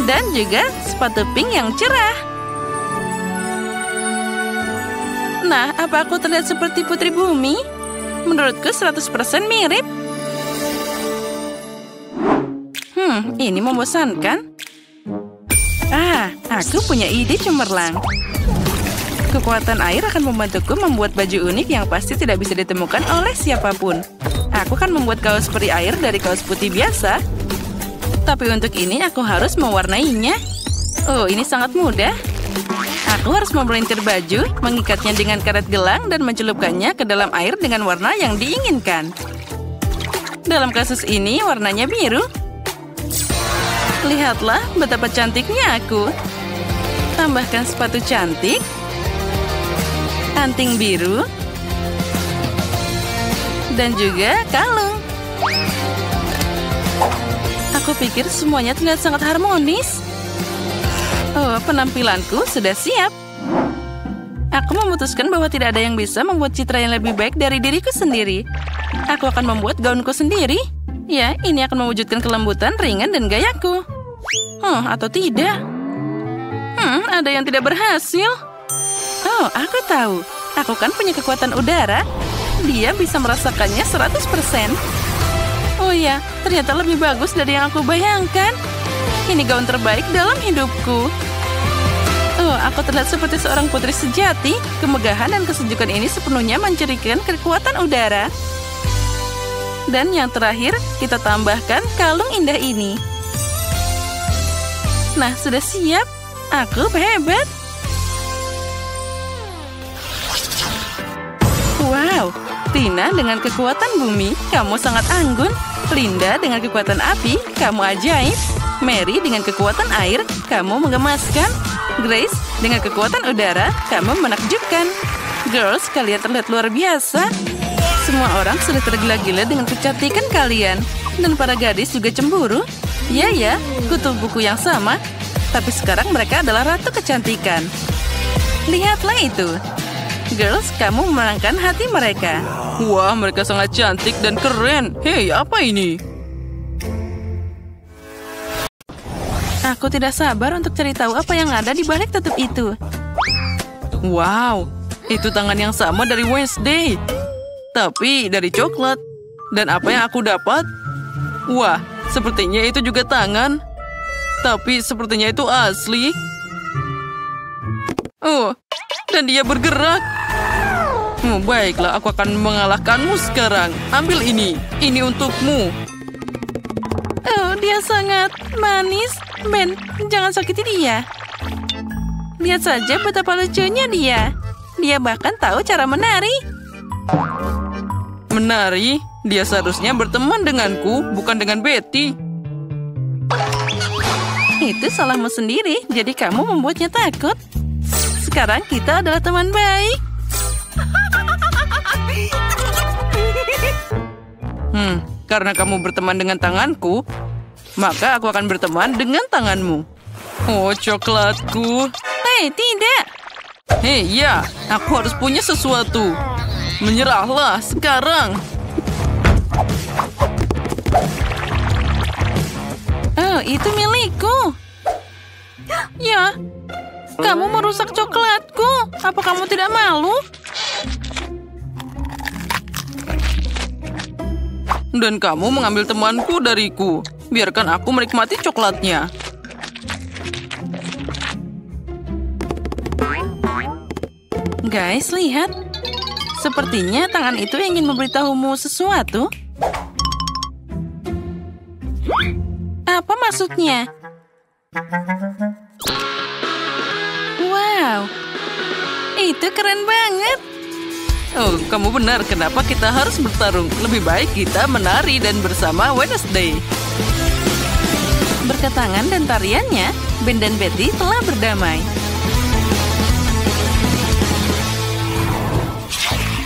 Dan juga sepatu pink yang cerah. Nah, apa aku terlihat seperti putri bumi? Menurutku 100% mirip. Ini membosankan. Aku punya ide cemerlang. Kekuatan air akan membantuku membuat baju unik yang pasti tidak bisa ditemukan oleh siapapun. Aku akan membuat kaos peri air dari kaos putih biasa. Tapi untuk ini aku harus mewarnainya. Oh, ini sangat mudah. Aku harus memelintir baju, mengikatnya dengan karet gelang, dan mencelupkannya ke dalam air dengan warna yang diinginkan. Dalam kasus ini, warnanya biru. Lihatlah betapa cantiknya aku. Tambahkan sepatu cantik, anting biru, dan juga kalung. Aku pikir semuanya terlihat sangat harmonis. Oh, penampilanku sudah siap. Aku memutuskan bahwa tidak ada yang bisa membuat citra yang lebih baik dari diriku sendiri. Aku akan membuat gaunku sendiri. Ya, ini akan mewujudkan kelembutan, ringan, dan gayaku. Atau tidak? Ada yang tidak berhasil. Oh, aku tahu. Aku kan punya kekuatan udara. Dia bisa merasakannya 100%. Oh ya, ternyata lebih bagus dari yang aku bayangkan. Ini gaun terbaik dalam hidupku. Oh, aku terlihat seperti seorang putri sejati. Kemegahan dan kesejukan ini sepenuhnya mencirikan kekuatan udara. Dan yang terakhir, kita tambahkan kalung indah ini. Nah, sudah siap. Aku hebat. Wow, Tina dengan kekuatan bumi, kamu sangat anggun. Linda dengan kekuatan api, kamu ajaib. Mary dengan kekuatan air, kamu menggemaskan. Grace dengan kekuatan udara, kamu menakjubkan. Girls, kalian terlihat luar biasa. Semua orang sudah tergila-gila dengan kecantikan kalian. Dan para gadis juga cemburu. Ya, kutub buku yang sama. Tapi sekarang mereka adalah ratu kecantikan. Lihatlah itu. Girls, kamu memenangkan hati mereka. Wah, mereka sangat cantik dan keren. Hei, apa ini? Aku tidak sabar untuk cari tahu apa yang ada di balik tutup itu. Wow, itu tangan yang sama dari Wednesday. Tapi dari coklat. Dan apa yang aku dapat? Wah, sepertinya itu juga tangan. Tapi sepertinya itu asli. Oh, dan dia bergerak. Baiklah, aku akan mengalahkanmu sekarang. Ambil ini. Ini untukmu. Oh, dia sangat manis. Ben, jangan sakiti dia. Lihat saja betapa lucunya dia. Dia bahkan tahu cara menari. Menari? Dia seharusnya berteman denganku, bukan dengan Betty. Itu salahmu sendiri, jadi kamu membuatnya takut. Sekarang kita adalah teman baik. Karena kamu berteman dengan tanganku, maka aku akan berteman dengan tanganmu. Oh, coklatku. Hei, tidak. Hei, ya, aku harus punya sesuatu. Menyerahlah sekarang. Oh, itu milikku. Ya, kamu merusak coklatku. Apa kamu tidak malu? Dan kamu mengambil temanku dariku. Biarkan aku menikmati coklatnya. Guys, lihat. Sepertinya tangan itu ingin memberitahumu sesuatu. Apa maksudnya? Wow, itu keren banget. Oh, kamu benar. Kenapa kita harus bertarung? Lebih baik kita menari dan bersama Wednesday. Berkat tangan dan tariannya, Ben dan Betty telah berdamai.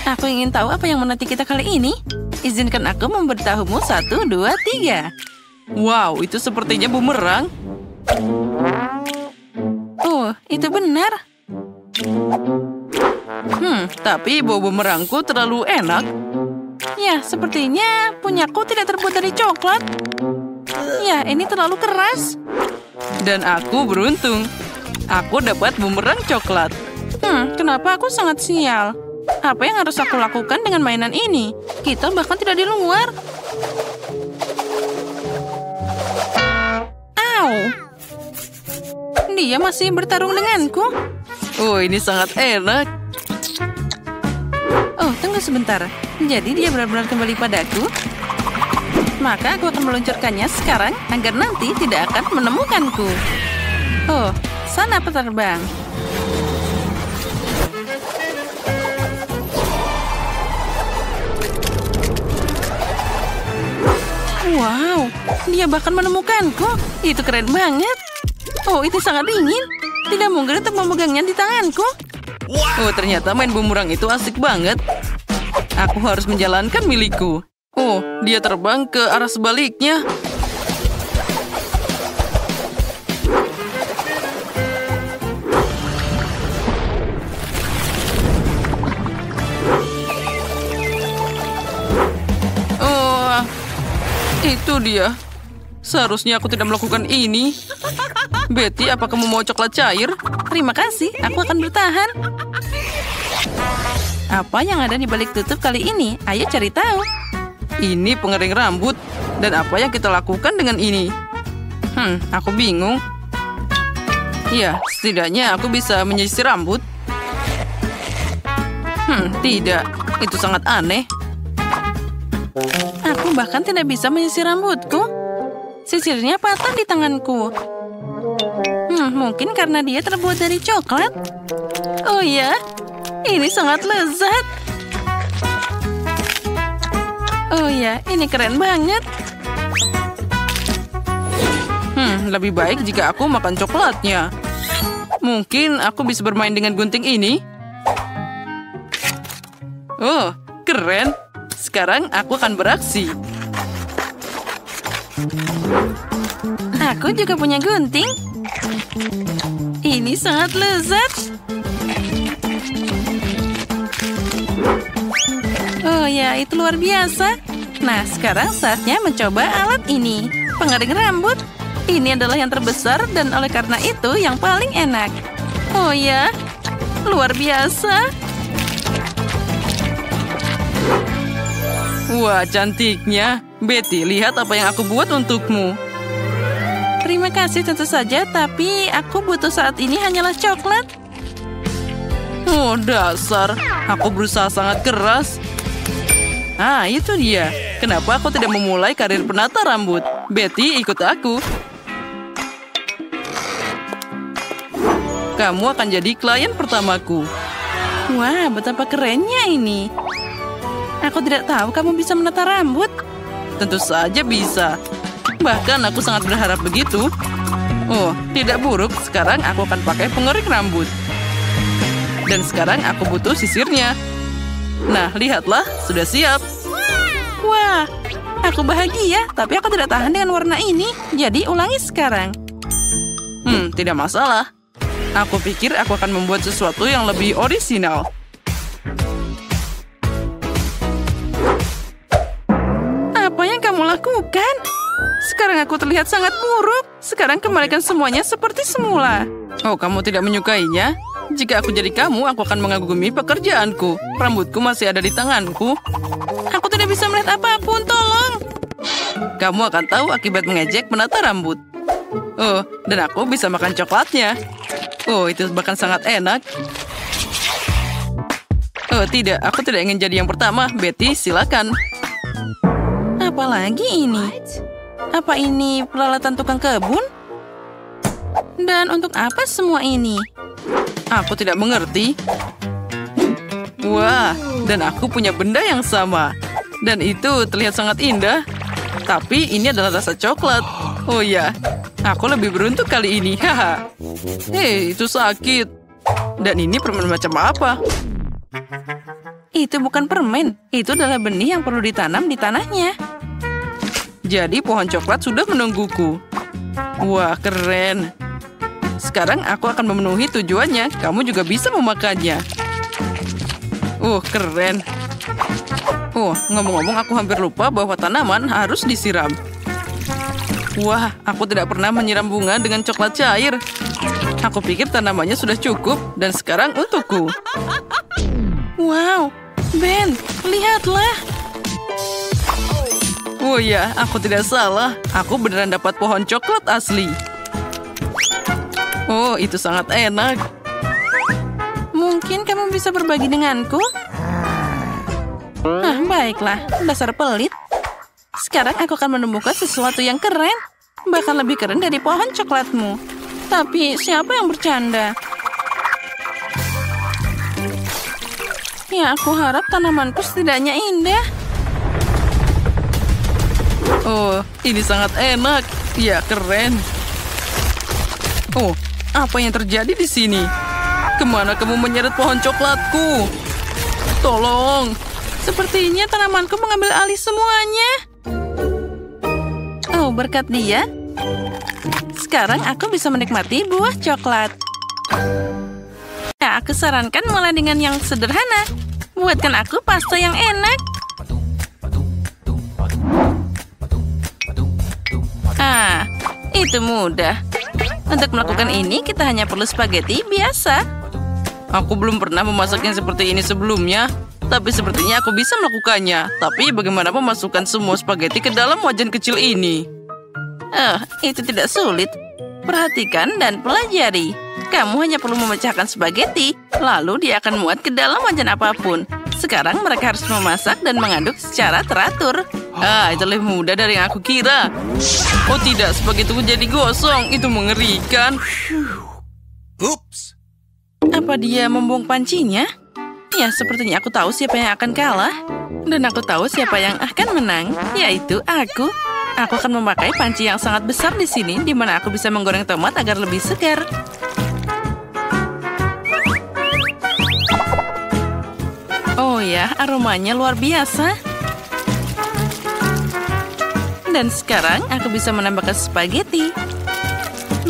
Aku ingin tahu apa yang menanti kita kali ini. Izinkan aku memberitahumu 1, 2, 3. Wow, itu sepertinya bumerang. Oh, itu benar. Tapi bau bumerangku terlalu enak. Ya, sepertinya punyaku tidak terbuat dari coklat. Ya, ini terlalu keras. Dan aku beruntung. Aku dapat bumerang coklat. Kenapa aku sangat sial? Apa yang harus aku lakukan dengan mainan ini? Kita bahkan tidak di luar. Au! Dia masih bertarung denganku. Oh, ini sangat enak. Oh, tunggu sebentar. Jadi dia benar-benar kembali padaku? Maka aku akan meluncurkannya sekarang agar nanti tidak akan menemukanku. Oh, sana penerbang. Wow, dia bahkan menemukanku. Itu keren banget. Oh, itu sangat dingin. Tidak mungkin untuk memegangnya di tanganku. Oh, ternyata main bumerang itu asik banget. Aku harus menjalankan milikku. Oh, dia terbang ke arah sebaliknya. Oh, itu dia. Seharusnya aku tidak melakukan ini. Betty, apa kamu mau coklat cair? Terima kasih, aku akan bertahan. Apa yang ada di balik tutup kali ini? Ayo cari tahu. Ini pengering rambut. Dan apa yang kita lakukan dengan ini? Aku bingung. Ya, setidaknya aku bisa menyisir rambut. Tidak. Itu sangat aneh. Aku bahkan tidak bisa menyisir rambutku. Sisirnya patah di tanganku. Mungkin karena dia terbuat dari coklat. Oh ya, ini sangat lezat. Oh ya, ini keren banget. Lebih baik jika aku makan coklatnya. Mungkin aku bisa bermain dengan gunting ini. Oh, keren. Sekarang aku akan beraksi. Aku juga punya gunting. Ini sangat lezat. Oh ya, itu luar biasa. Nah, sekarang saatnya mencoba alat ini. Pengering rambut. Ini adalah yang terbesar dan oleh karena itu yang paling enak. Oh ya, luar biasa. Wah, cantiknya. Betty, lihat apa yang aku buat untukmu. Terima kasih tentu saja, tapi aku butuh saat ini hanyalah coklat. Oh, dasar. Aku berusaha sangat keras. Itu dia. Kenapa aku tidak memulai karir penata rambut? Betty, ikut aku. Kamu akan jadi klien pertamaku. Wah, betapa kerennya ini. Aku tidak tahu kamu bisa menata rambut. Tentu saja bisa. Bahkan aku sangat berharap begitu. Oh, tidak buruk. Sekarang aku akan pakai pengering rambut. Dan sekarang aku butuh sisirnya. Nah, lihatlah. Sudah siap. Wah, aku bahagia. Tapi aku tidak tahan dengan warna ini. Jadi ulangi sekarang. Tidak masalah. Aku pikir aku akan membuat sesuatu yang lebih orisinal. Apa yang kamu lakukan? Sekarang aku terlihat sangat buruk. Sekarang kembalikan semuanya seperti semula. Oh, kamu tidak menyukainya? Jika aku jadi kamu, aku akan mengagumi pekerjaanku. Rambutku masih ada di tanganku. Aku tidak bisa melihat apapun, tolong. Kamu akan tahu akibat mengejek menata rambut. Oh, dan aku bisa makan coklatnya. Oh, itu bahkan sangat enak. Oh, tidak. Aku tidak ingin jadi yang pertama. Betty, silakan. Apalagi ini? Apa ini peralatan tukang kebun? Dan untuk apa semua ini? Aku tidak mengerti. Wah, dan aku punya benda yang sama. Dan itu terlihat sangat indah. Tapi ini adalah rasa coklat. Oh ya, aku lebih beruntung kali ini. Haha. Hei, itu sakit. Dan ini permen macam apa? Itu bukan permen. Itu adalah benih yang perlu ditanam di tanahnya. Jadi pohon coklat sudah menungguku. Wah, keren. Sekarang aku akan memenuhi tujuannya. Kamu juga bisa memakannya. Keren. Ngomong-ngomong aku hampir lupa bahwa tanaman harus disiram. Wah, aku tidak pernah menyiram bunga dengan coklat cair. Aku pikir tanamannya sudah cukup dan sekarang untukku. Wow, Ben, lihatlah. Oh ya, aku tidak salah. Aku beneran dapat pohon coklat asli. Oh, itu sangat enak. Mungkin kamu bisa berbagi denganku? Baiklah, dasar pelit. Sekarang aku akan menemukan sesuatu yang keren. Bahkan lebih keren dari pohon coklatmu. Tapi siapa yang bercanda? Ya, aku harap tanamanku setidaknya indah. Oh, ini sangat enak. Ya, keren. Oh, apa yang terjadi di sini? Kemana kamu menyeret pohon coklatku? Tolong. Sepertinya tanamanku mengambil alih semuanya. Oh, berkat dia, sekarang aku bisa menikmati buah coklat. Ya, aku sarankan mulai dengan yang sederhana. Buatkan aku pasta yang enak. Itu mudah. Untuk melakukan ini, kita hanya perlu spaghetti biasa. Aku belum pernah memasak yang seperti ini sebelumnya. Tapi sepertinya aku bisa melakukannya. Tapi bagaimana memasukkan semua spaghetti ke dalam wajan kecil ini? Itu tidak sulit. Perhatikan dan pelajari. Kamu hanya perlu memecahkan spaghetti, lalu dia akan muat ke dalam wajan apapun. Sekarang mereka harus memasak dan mengaduk secara teratur. Itu lebih mudah dari yang aku kira. Oh tidak, spaghettiku jadi gosong. Itu mengerikan. Oops. Apa dia membuang pancinya? Ya, sepertinya aku tahu siapa yang akan kalah. Dan aku tahu siapa yang akan menang, yaitu aku. Aku akan memakai panci yang sangat besar di sini, di mana aku bisa menggoreng tomat agar lebih segar. Oh ya, aromanya luar biasa. Dan sekarang aku bisa menambahkan spaghetti.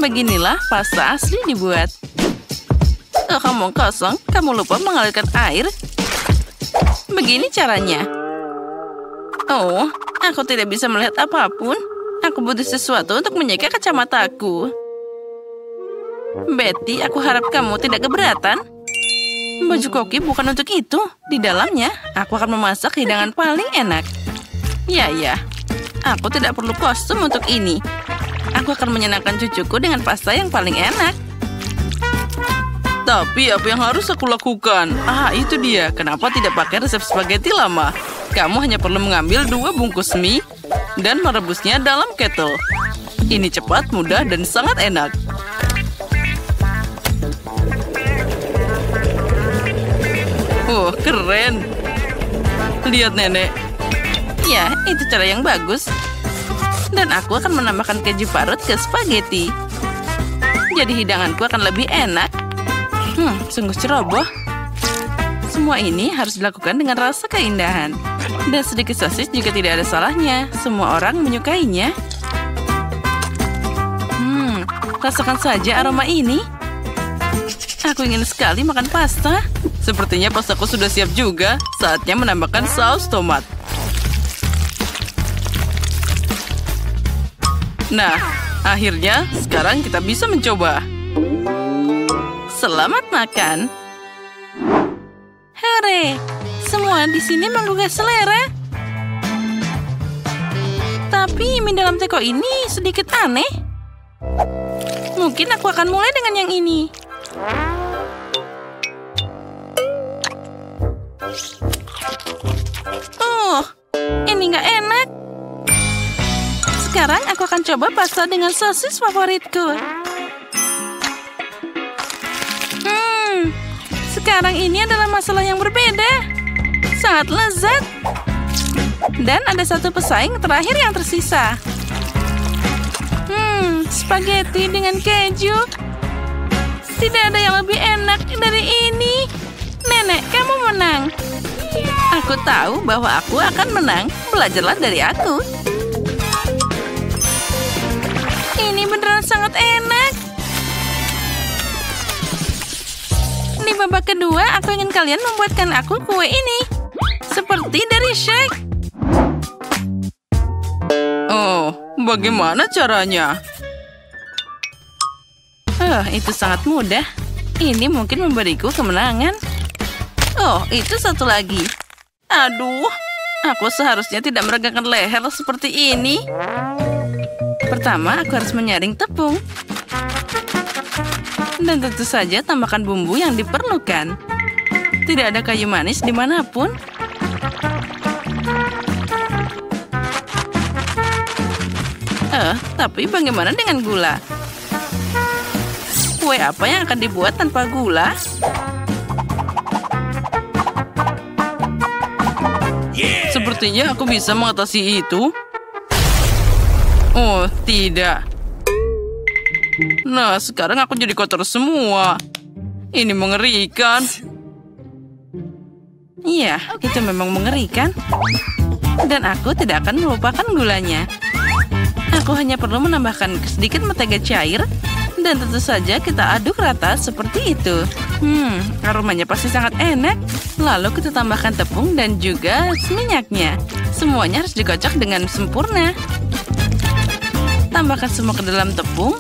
Beginilah pasta asli dibuat. Kamu kosong, kamu lupa mengalirkan air. Begini caranya. Oh, aku tidak bisa melihat apapun. Aku butuh sesuatu untuk menjaga kacamataku. Betty, aku harap kamu tidak keberatan. Baju koki bukan untuk itu. Di dalamnya, aku akan memasak hidangan paling enak. Ya. Aku tidak perlu kostum untuk ini. Aku akan menyenangkan cucuku dengan pasta yang paling enak. Tapi apa yang harus aku lakukan? Itu dia. Kenapa tidak pakai resep spaghetti lama? Kamu hanya perlu mengambil 2 bungkus mie dan merebusnya dalam kettle. Ini cepat, mudah, dan sangat enak. Keren. Lihat, Nenek. Ya, itu cara yang bagus. Dan aku akan menambahkan keju parut ke spaghetti. Jadi hidanganku akan lebih enak. Sungguh ceroboh. Semua ini harus dilakukan dengan rasa keindahan. Dan sedikit sosis juga tidak ada salahnya. Semua orang menyukainya. Rasakan saja aroma ini. Aku ingin sekali makan pasta. Sepertinya pastaku sudah siap juga. Saatnya menambahkan saus tomat. Nah, akhirnya sekarang kita bisa mencoba. Selamat makan. Hore! Semua di sini menggugah selera. Tapi mie dalam teko ini sedikit aneh. Mungkin aku akan mulai dengan yang ini. Ini nggak enak. Sekarang aku akan coba pasta dengan sosis favoritku. Sekarang ini adalah masalah yang berbeda. Sangat lezat. Dan ada satu pesaing terakhir yang tersisa. Spaghetti dengan keju. Tidak ada yang lebih enak dari ini. Nenek, kamu menang. Aku tahu bahwa aku akan menang. Belajarlah dari aku. Ini beneran sangat enak. Di babak kedua, aku ingin kalian membuatkan aku kue ini. Seperti dari Shake. Bagaimana caranya? Itu sangat mudah. Ini mungkin memberiku kemenangan. Itu satu lagi. Aduh, aku seharusnya tidak meregangkan leher seperti ini. Pertama, aku harus menyaring tepung. Dan tentu saja tambahkan bumbu yang diperlukan. Tidak ada kayu manis dimanapun. Tapi bagaimana dengan gula? Kue apa yang akan dibuat tanpa gula? Sepertinya aku bisa mengatasi itu. Tidak. Nah, sekarang aku jadi kotor semua. Ini mengerikan. Iya, itu memang mengerikan. Dan aku tidak akan melupakan gulanya. Aku hanya perlu menambahkan sedikit mentega cair. Dan tentu saja kita aduk rata seperti itu. Aromanya pasti sangat enak. Lalu kita tambahkan tepung dan juga minyaknya. Semuanya harus dikocok dengan sempurna. Tambahkan semua ke dalam tepung.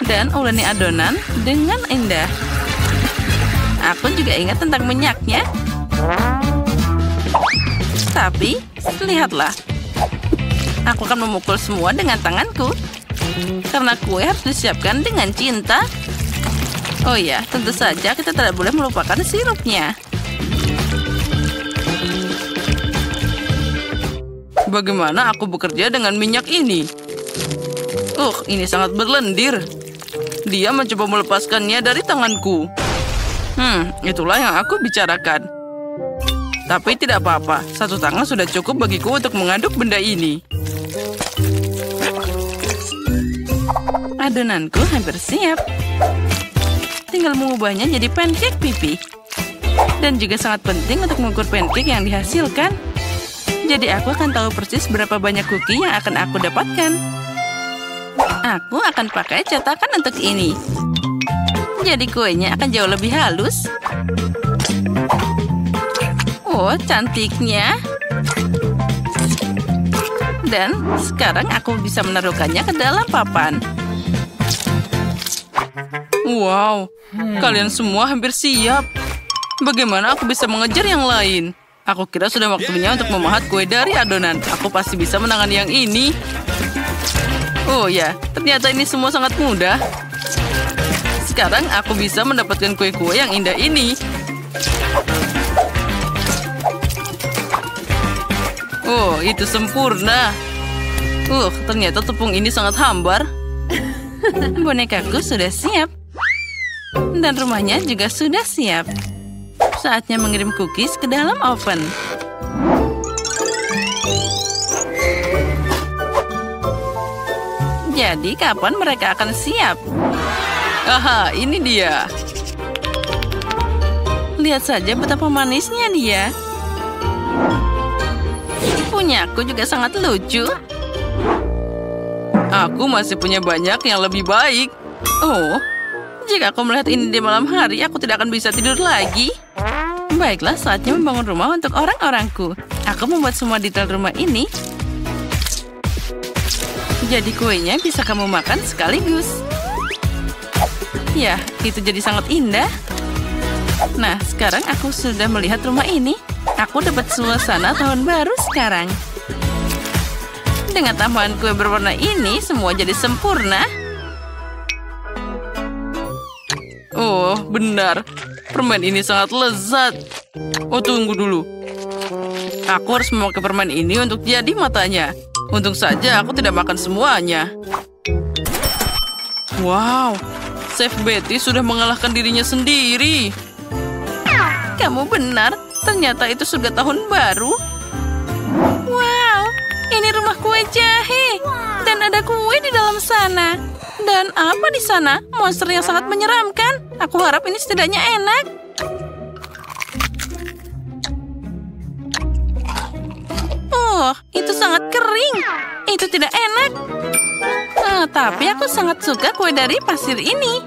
Dan uleni adonan dengan indah. Aku juga ingat tentang minyaknya. Tapi, lihatlah. Aku akan memukul semua dengan tanganku. Karena kue harus disiapkan dengan cinta. Oh ya, tentu saja kita tidak boleh melupakan sirupnya. Bagaimana aku bekerja dengan minyak ini? Ini sangat berlendir. Dia mencoba melepaskannya dari tanganku. Itulah yang aku bicarakan. Tapi tidak apa-apa, satu tangan sudah cukup bagiku untuk mengaduk benda ini. Adonanku hampir siap. Tinggal mengubahnya jadi pancake pipi. Dan juga sangat penting untuk mengukur pancake yang dihasilkan. Jadi aku akan tahu persis berapa banyak cookie yang akan aku dapatkan. Aku akan pakai cetakan untuk ini. Jadi kuenya akan jauh lebih halus. Oh, cantiknya. Dan sekarang aku bisa menaruhkannya ke dalam papan. Wow, kalian semua hampir siap. Bagaimana aku bisa mengejar yang lain? Aku kira sudah waktunya untuk memahat kue dari adonan. Aku pasti bisa menangani yang ini. Oh ya, ternyata ini semua sangat mudah. Sekarang aku bisa mendapatkan kue-kue yang indah ini. Oh, itu sempurna. Ternyata tepung ini sangat hambar. Bonekaku sudah siap. Dan rumahnya juga sudah siap. Saatnya mengirim cookies ke dalam oven. Jadi kapan mereka akan siap? Aha, ini dia. Lihat saja betapa manisnya dia. Punyaku juga sangat lucu. Aku masih punya banyak yang lebih baik. Jika aku melihat ini di malam hari, aku tidak akan bisa tidur lagi. Baiklah, saatnya membangun rumah untuk orang-orangku. Aku membuat semua detail rumah ini. Jadi kuenya bisa kamu makan sekaligus. Ya, itu jadi sangat indah. Nah, sekarang aku sudah melihat rumah ini. Aku dapat suasana tahun baru sekarang. Dengan tambahan kue berwarna ini, semua jadi sempurna. Oh, benar. Permen ini sangat lezat. Tunggu dulu. Aku harus memakai permen ini untuk jadi matanya. Untung saja aku tidak makan semuanya. Wow, Chef Betty sudah mengalahkan dirinya sendiri. Kamu benar, ternyata itu surga tahun baru. Wow, ini rumah kue jahe. Dan ada kue di dalam sana. Dan apa di sana? Monster yang sangat menyeramkan. Aku harap ini setidaknya enak. Itu sangat kering. Itu tidak enak. Tapi aku sangat suka kue dari pasir ini.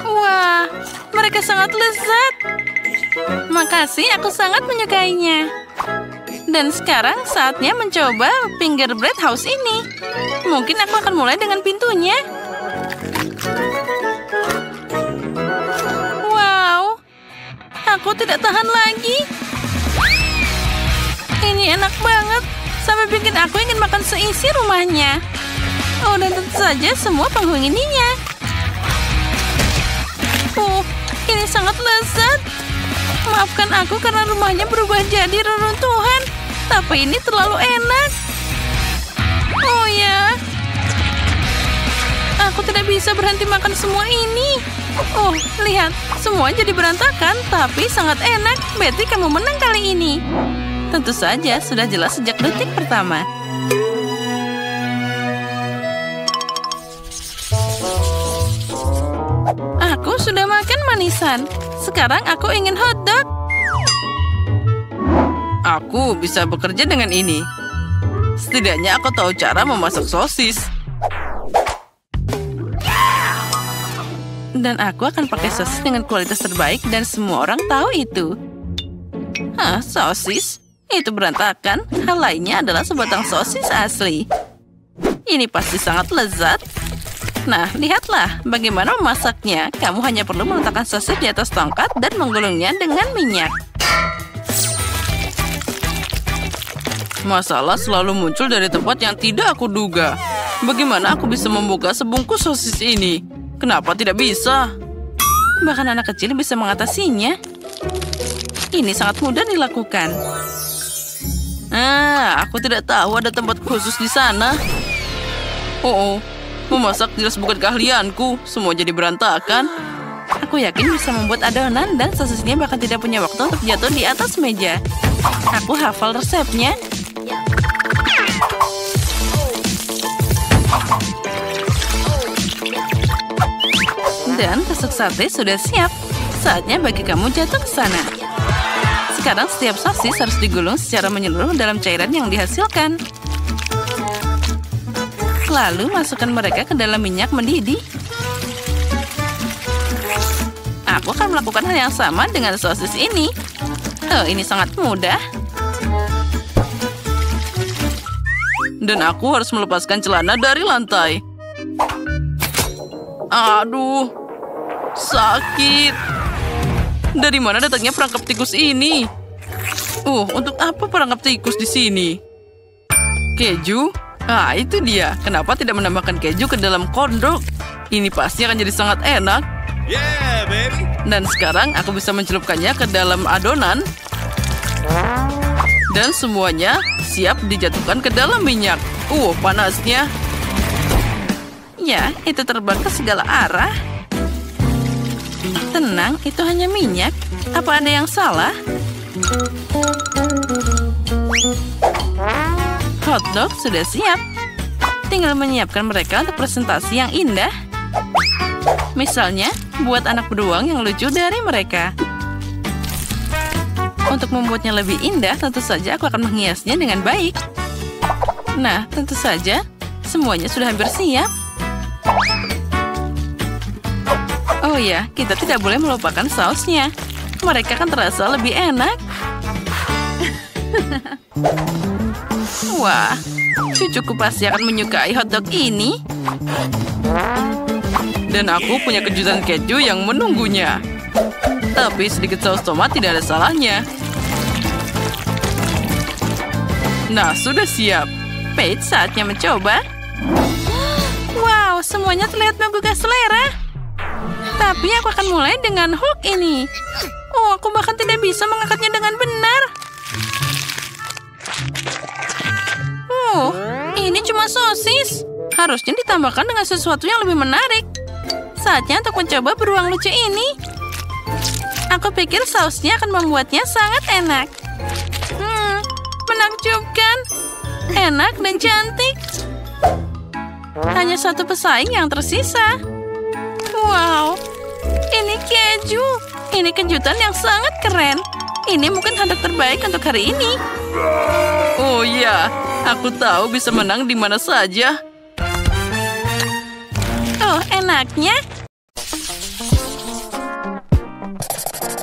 Wah, mereka sangat lezat. Makasih, aku sangat menyukainya. Dan sekarang saatnya mencoba fingerbread house ini. Mungkin aku akan mulai dengan pintunya. Wow, aku tidak tahan lagi. Ini enak banget. Sampai bikin aku ingin makan seisi rumahnya. Dan tentu saja semua penghuninya. Ini sangat lezat. Maafkan aku karena rumahnya berubah jadi reruntuhan. Tapi ini terlalu enak. Oh ya. Aku tidak bisa berhenti makan semua ini. Lihat. Semua jadi berantakan, tapi sangat enak. Betty, kamu menang kali ini. Tentu saja, sudah jelas sejak detik pertama. Aku sudah makan manisan. Sekarang aku ingin hotdog. Aku bisa bekerja dengan ini. Setidaknya aku tahu cara memasak sosis. Dan aku akan pakai sosis dengan kualitas terbaik dan semua orang tahu itu. Sosis? Itu berantakan. Hal lainnya adalah sebatang sosis asli. Ini pasti sangat lezat. Nah, lihatlah bagaimana memasaknya. Kamu hanya perlu meletakkan sosis di atas tongkat dan menggulungnya dengan minyak. Masalah selalu muncul dari tempat yang tidak aku duga. Bagaimana aku bisa membuka sebungkus sosis ini? Kenapa tidak bisa? Bahkan anak kecil bisa mengatasinya. Ini sangat mudah dilakukan. Aku tidak tahu ada tempat khusus di sana. Oh, memasak jelas bukan keahlianku. Semua jadi berantakan. Aku yakin bisa membuat adonan dan sosisnya bahkan tidak punya waktu untuk jatuh di atas meja. Aku hafal resepnya. Dan tusuk sate sudah siap. Saatnya bagi kamu jatuh ke sana. Sekarang setiap sosis harus digulung secara menyeluruh dalam cairan yang dihasilkan. Lalu masukkan mereka ke dalam minyak mendidih. Aku akan melakukan hal yang sama dengan sosis ini. Oh, ini sangat mudah. Dan aku harus melepaskan celana dari lantai. Aduh, sakit. Dari mana datangnya perangkap tikus ini? Untuk apa perangkap tikus di sini? Keju? Itu dia. Kenapa tidak menambahkan keju ke dalam kondok? Ini pasti akan jadi sangat enak. Yeah, baby. Dan sekarang aku bisa mencelupkannya ke dalam adonan. Dan semuanya siap dijatuhkan ke dalam minyak. Panasnya. Ya, itu terbang ke segala arah. Tenang, itu hanya minyak. Apa ada yang salah? Hotdog sudah siap. Tinggal menyiapkan mereka untuk presentasi yang indah. Misalnya, buat anak beruang yang lucu dari mereka. Untuk membuatnya lebih indah, tentu saja aku akan menghiasnya dengan baik. Nah, tentu saja, semuanya sudah hampir siap. Oh ya, kita tidak boleh melupakan sausnya. Mereka akan terasa lebih enak. Wah, cucuku pasti akan menyukai hotdog ini. Dan aku punya kejutan keju yang menunggunya. Tapi sedikit saus tomat tidak ada salahnya. Nah, sudah siap. Paige, saatnya mencoba. Wow, semuanya terlihat menggugah selera. Tapi aku akan mulai dengan Hulk ini. Aku bahkan tidak bisa mengangkatnya dengan benar. Ini cuma sosis. Harusnya ditambahkan dengan sesuatu yang lebih menarik. Saatnya untuk mencoba beruang lucu ini. Aku pikir sausnya akan membuatnya sangat enak. Menakjubkan. Enak dan cantik. Hanya satu pesaing yang tersisa. Wow, ini keju. Ini kejutan yang sangat keren. Ini mungkin hotdog terbaik untuk hari ini. Oh iya, aku tahu bisa menang di mana saja. Oh, enaknya.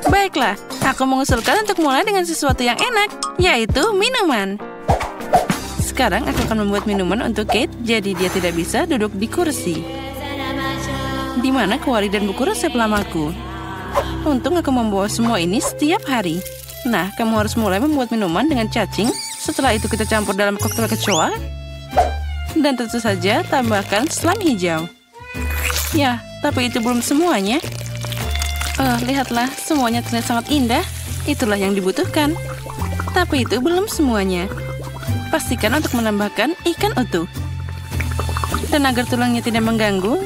Baiklah, aku mengusulkan untuk mulai dengan sesuatu yang enak, yaitu minuman. Sekarang aku akan membuat minuman untuk Kate, jadi dia tidak bisa duduk di kursi. Di mana kuali dan buku resep lamaku. Untung aku membawa semua ini setiap hari. Nah, kamu harus mulai membuat minuman dengan cacing. Setelah itu kita campur dalam koktail kecoa. Dan tentu saja tambahkan slime hijau. Ya, tapi itu belum semuanya. Lihatlah, semuanya terlihat sangat indah. Itulah yang dibutuhkan. Tapi itu belum semuanya. Pastikan untuk menambahkan ikan utuh. Dan agar tulangnya tidak mengganggu,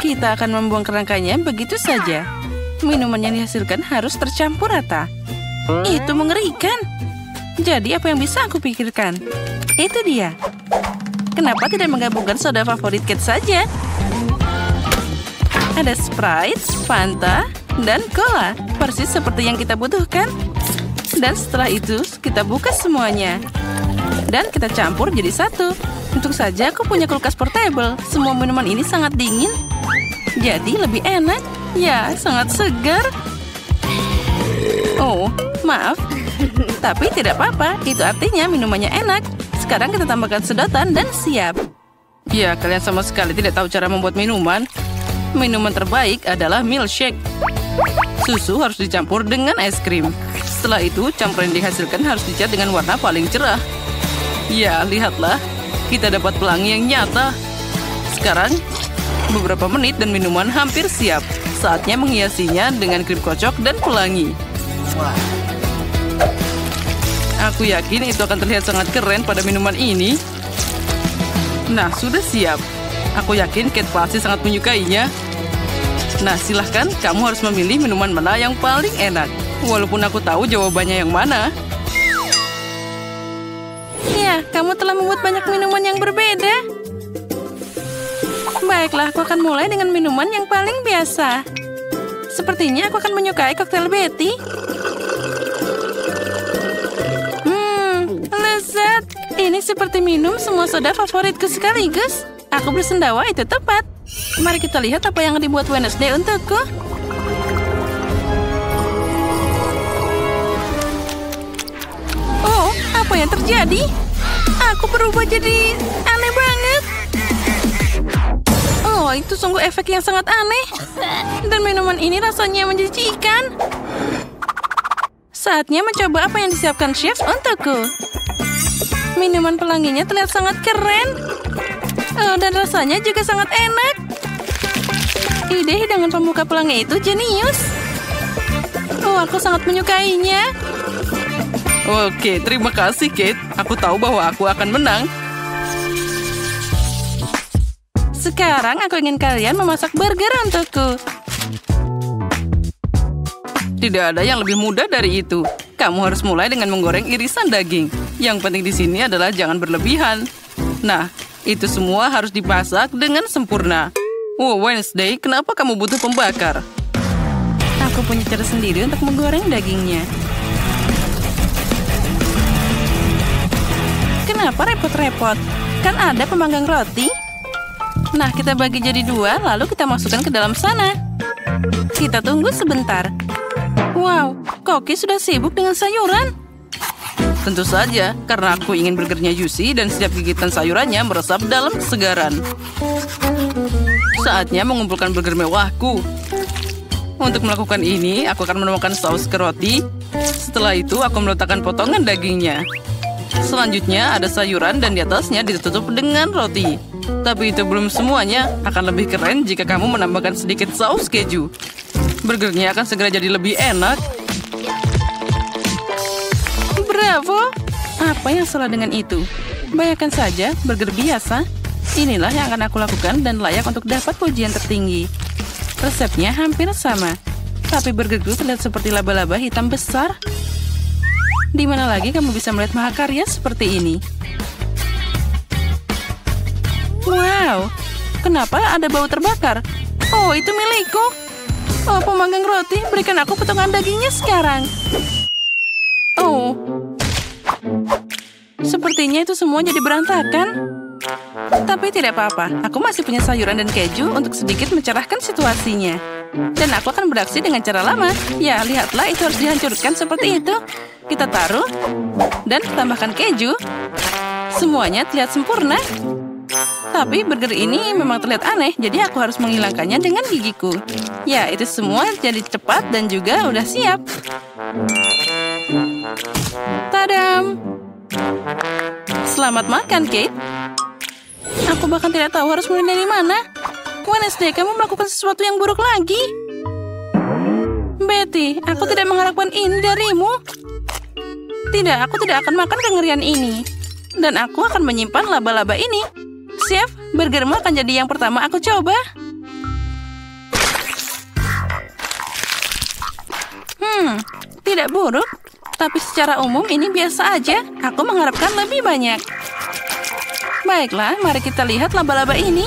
kita akan membuang kerangkanya begitu saja. Minuman yang dihasilkan harus tercampur rata. Itu mengerikan. Jadi apa yang bisa aku pikirkan? Itu dia. Kenapa tidak menggabungkan soda favorit Kate saja? Ada Sprite, Fanta, dan Cola. Persis seperti yang kita butuhkan. Dan setelah itu, kita buka semuanya. Dan kita campur jadi satu. Untung saja aku punya kulkas portable. Semua minuman ini sangat dingin. Jadi lebih enak. Ya, sangat segar. Oh, maaf. Tapi tidak apa-apa. Itu artinya minumannya enak. Sekarang kita tambahkan sedotan dan siap. Ya, kalian sama sekali tidak tahu cara membuat minuman. Minuman terbaik adalah milkshake. Susu harus dicampur dengan es krim. Setelah itu, campuran yang dihasilkan harus dicat dengan warna paling cerah. Ya, lihatlah. Kita dapat pelangi yang nyata. Sekarang, beberapa menit dan minuman hampir siap. Saatnya menghiasinya dengan krim kocok dan pelangi. Aku yakin itu akan terlihat sangat keren pada minuman ini. Nah, sudah siap. Aku yakin Kate pasti sangat menyukainya. Nah, silahkan kamu harus memilih minuman mana yang paling enak. Walaupun aku tahu jawabannya yang mana. Ya, kamu telah membuat banyak minuman yang berbeda. Baiklah, aku akan mulai dengan minuman yang paling biasa. Sepertinya aku akan menyukai koktail Betty. Lezat. Ini seperti minum semua soda favoritku sekaligus. Aku bersendawa itu tepat. Mari kita lihat apa yang dibuat Wednesday untukku. Oh, apa yang terjadi? Aku berubah jadi aneh banget. Oh, itu sungguh efek yang sangat aneh. Dan minuman ini rasanya menjijikan. Saatnya mencoba apa yang disiapkan chef untukku. Minuman pelanginya terlihat sangat keren. Oh, dan rasanya juga sangat enak. Ide hidangan pembuka pelangi itu jenius. Oh, aku sangat menyukainya. Oke, terima kasih, Kate. Aku tahu bahwa aku akan menang. Sekarang aku ingin kalian memasak burger untukku. Tidak ada yang lebih mudah dari itu. Kamu harus mulai dengan menggoreng irisan daging. Yang penting di sini adalah jangan berlebihan. Nah, itu semua harus dimasak dengan sempurna. Oh, Wednesday, kenapa kamu butuh pembakar? Aku punya cara sendiri untuk menggoreng dagingnya. Kenapa repot-repot? Kan ada pemanggang roti. Nah, kita bagi jadi 2, lalu kita masukkan ke dalam sana. Kita tunggu sebentar. Wow, Koki sudah sibuk dengan sayuran. Tentu saja, karena aku ingin burgernya juicy dan setiap gigitan sayurannya meresap dalam kesegaran. Saatnya mengumpulkan burger mewahku. Untuk melakukan ini, aku akan menuangkan saus ke roti. Setelah itu, aku meletakkan potongan dagingnya. Selanjutnya, ada sayuran dan di atasnya ditutup dengan roti. Tapi itu belum semuanya. Akan lebih keren jika kamu menambahkan sedikit saus keju. Burgernya akan segera jadi lebih enak. Bravo! Apa yang salah dengan itu? Bayangkan saja, burger biasa. Inilah yang akan aku lakukan dan layak untuk dapat pujian tertinggi. Resepnya hampir sama. Tapi burgerku terlihat seperti laba-laba hitam besar. Di mana lagi kamu bisa melihat mahakarya seperti ini? Wow! Kenapa ada bau terbakar? Oh, itu milikku. Oh, pemanggang roti, berikan aku potongan dagingnya sekarang. Oh. Sepertinya itu semua jadi berantakan. Tapi tidak apa-apa, aku masih punya sayuran dan keju untuk sedikit mencerahkan situasinya. Dan aku akan beraksi dengan cara lama. Ya, lihatlah, itu harus dihancurkan seperti itu. Kita taruh dan tambahkan keju. Semuanya terlihat sempurna. Tapi burger ini memang terlihat aneh, jadi aku harus menghilangkannya dengan gigiku. Ya, itu semua jadi cepat dan juga udah siap. Tadam! Selamat makan, Kate. Aku bahkan tidak tahu harus mulai dari mana. Wednesday, kamu melakukan sesuatu yang buruk lagi. Betty, aku tidak mengharapkan ini darimu. Tidak, aku tidak akan makan kengerian ini. Dan aku akan menyimpan laba-laba ini. Chef, burgermu akan jadi yang pertama aku coba. Tidak buruk. Tapi secara umum ini biasa aja. Aku mengharapkan lebih banyak. Baiklah, mari kita lihat laba-laba ini.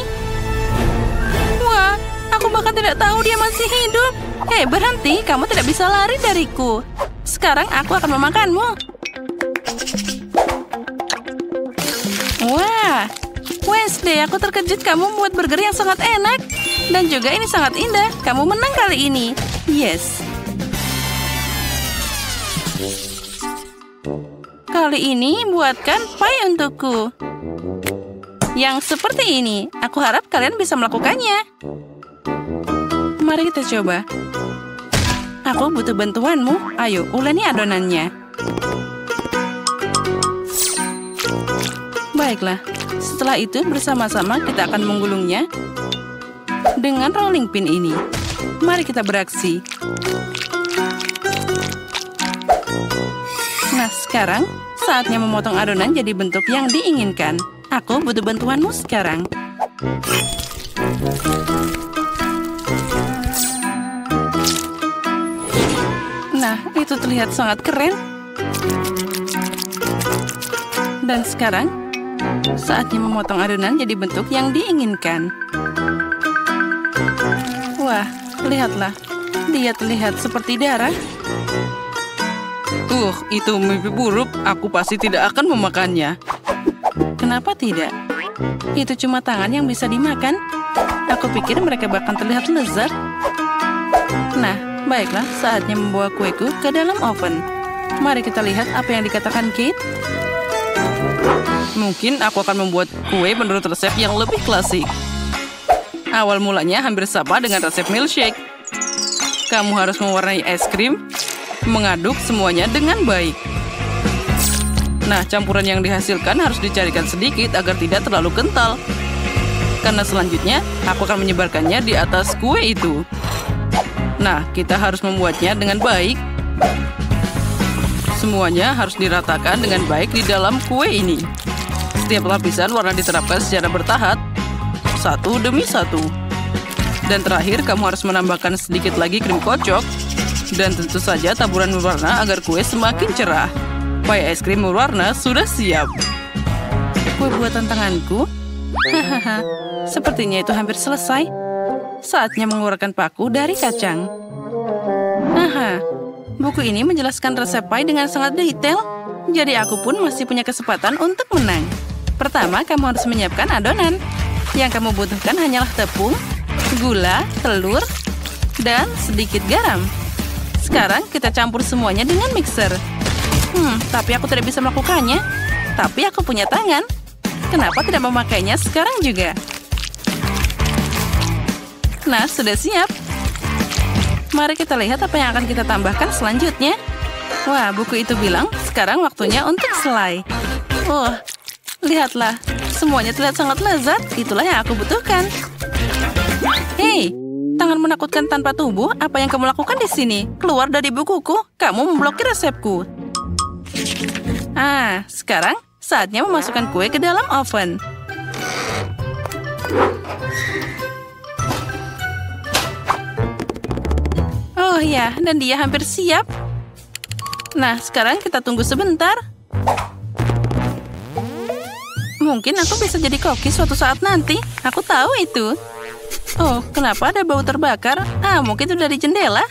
Wah, aku bahkan tidak tahu dia masih hidup. Hei, berhenti. Kamu tidak bisa lari dariku. Sekarang aku akan memakanmu. Wah, Wednesday, aku terkejut kamu membuat burger yang sangat enak. Dan juga ini sangat indah. Kamu menang kali ini. Yes. Kali ini buatkan pie untukku. Yang seperti ini. Aku harap kalian bisa melakukannya. Mari kita coba. Aku butuh bantuanmu. Ayo, uleni adonannya. Baiklah, setelah itu bersama-sama kita akan menggulungnya dengan rolling pin ini. Mari kita beraksi. Nah, sekarang saatnya memotong adonan jadi bentuk yang diinginkan. Aku butuh bantuanmu sekarang. Nah, itu terlihat sangat keren. Dan sekarang, saatnya memotong adonan jadi bentuk yang diinginkan. Wah, lihatlah. Dia terlihat seperti darah. Itu mimpi buruk. Aku pasti tidak akan memakannya. Kenapa tidak? Itu cuma tangan yang bisa dimakan. Aku pikir mereka bahkan terlihat lezat. Nah, baiklah, saatnya membawa kueku ke dalam oven. Mari kita lihat apa yang dikatakan Kate. Mungkin aku akan membuat kue menurut resep yang lebih klasik. Awal mulanya hampir sama dengan resep milkshake. Kamu harus mewarnai es krim, mengaduk semuanya dengan baik. Nah, campuran yang dihasilkan harus dicarikan sedikit agar tidak terlalu kental. Karena selanjutnya, aku akan menyebarkannya di atas kue itu. Nah, kita harus membuatnya dengan baik. Semuanya harus diratakan dengan baik di dalam kue ini. Setiap lapisan warna diterapkan secara bertahap, satu demi satu. Dan terakhir, kamu harus menambahkan sedikit lagi krim kocok. Dan tentu saja taburan berwarna agar kue semakin cerah. Pai es krim berwarna sudah siap. Kue buatan tanganku? Hahaha, sepertinya itu hampir selesai. Saatnya mengeluarkan paku dari kacang. Aha, buku ini menjelaskan resep pai dengan sangat detail. Jadi aku pun masih punya kesempatan untuk menang. Pertama, kamu harus menyiapkan adonan. Yang kamu butuhkan hanyalah tepung, gula, telur, dan sedikit garam. Sekarang kita campur semuanya dengan mixer. Tapi aku tidak bisa melakukannya. Tapi aku punya tangan. Kenapa tidak memakainya sekarang juga? Nah, sudah siap. Mari kita lihat apa yang akan kita tambahkan selanjutnya. Wah, buku itu bilang sekarang waktunya untuk selai. Lihatlah. Semuanya terlihat sangat lezat. Itulah yang aku butuhkan. Hei, tangan menakutkan tanpa tubuh. Apa yang kamu lakukan di sini? Keluar dari bukuku. Kamu memblokir resepku. Sekarang saatnya memasukkan kue ke dalam oven. Oh ya, dan dia hampir siap. Nah, sekarang kita tunggu sebentar. Mungkin aku bisa jadi koki suatu saat nanti. Aku tahu itu. Oh, kenapa ada bau terbakar? Mungkin itu dari jendela.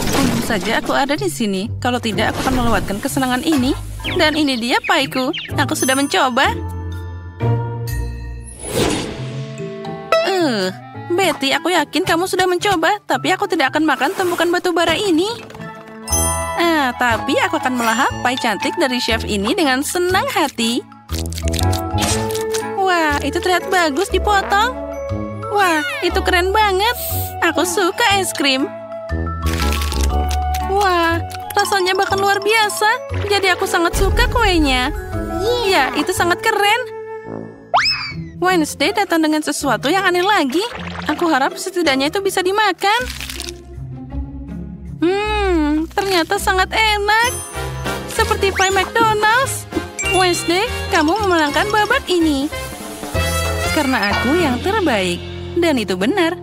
Untung saja aku ada di sini. Kalau tidak, aku akan melewatkan kesenangan ini. Dan ini dia paiku. Aku sudah mencoba. Betty, aku yakin kamu sudah mencoba. Tapi aku tidak akan makan tumpukan batu bara ini. Tapi aku akan melahap pai cantik dari chef ini dengan senang hati. Wah, itu terlihat bagus dipotong. Wah, itu keren banget. Aku suka es krim. Wah, rasanya bahkan luar biasa. Jadi aku sangat suka kuenya. Ya, itu sangat keren. Wednesday datang dengan sesuatu yang aneh lagi. Aku harap setidaknya itu bisa dimakan. Ternyata sangat enak. Seperti pie McDonald's. Wednesday, kamu memenangkan babak ini. Karena aku yang terbaik. Dan itu benar.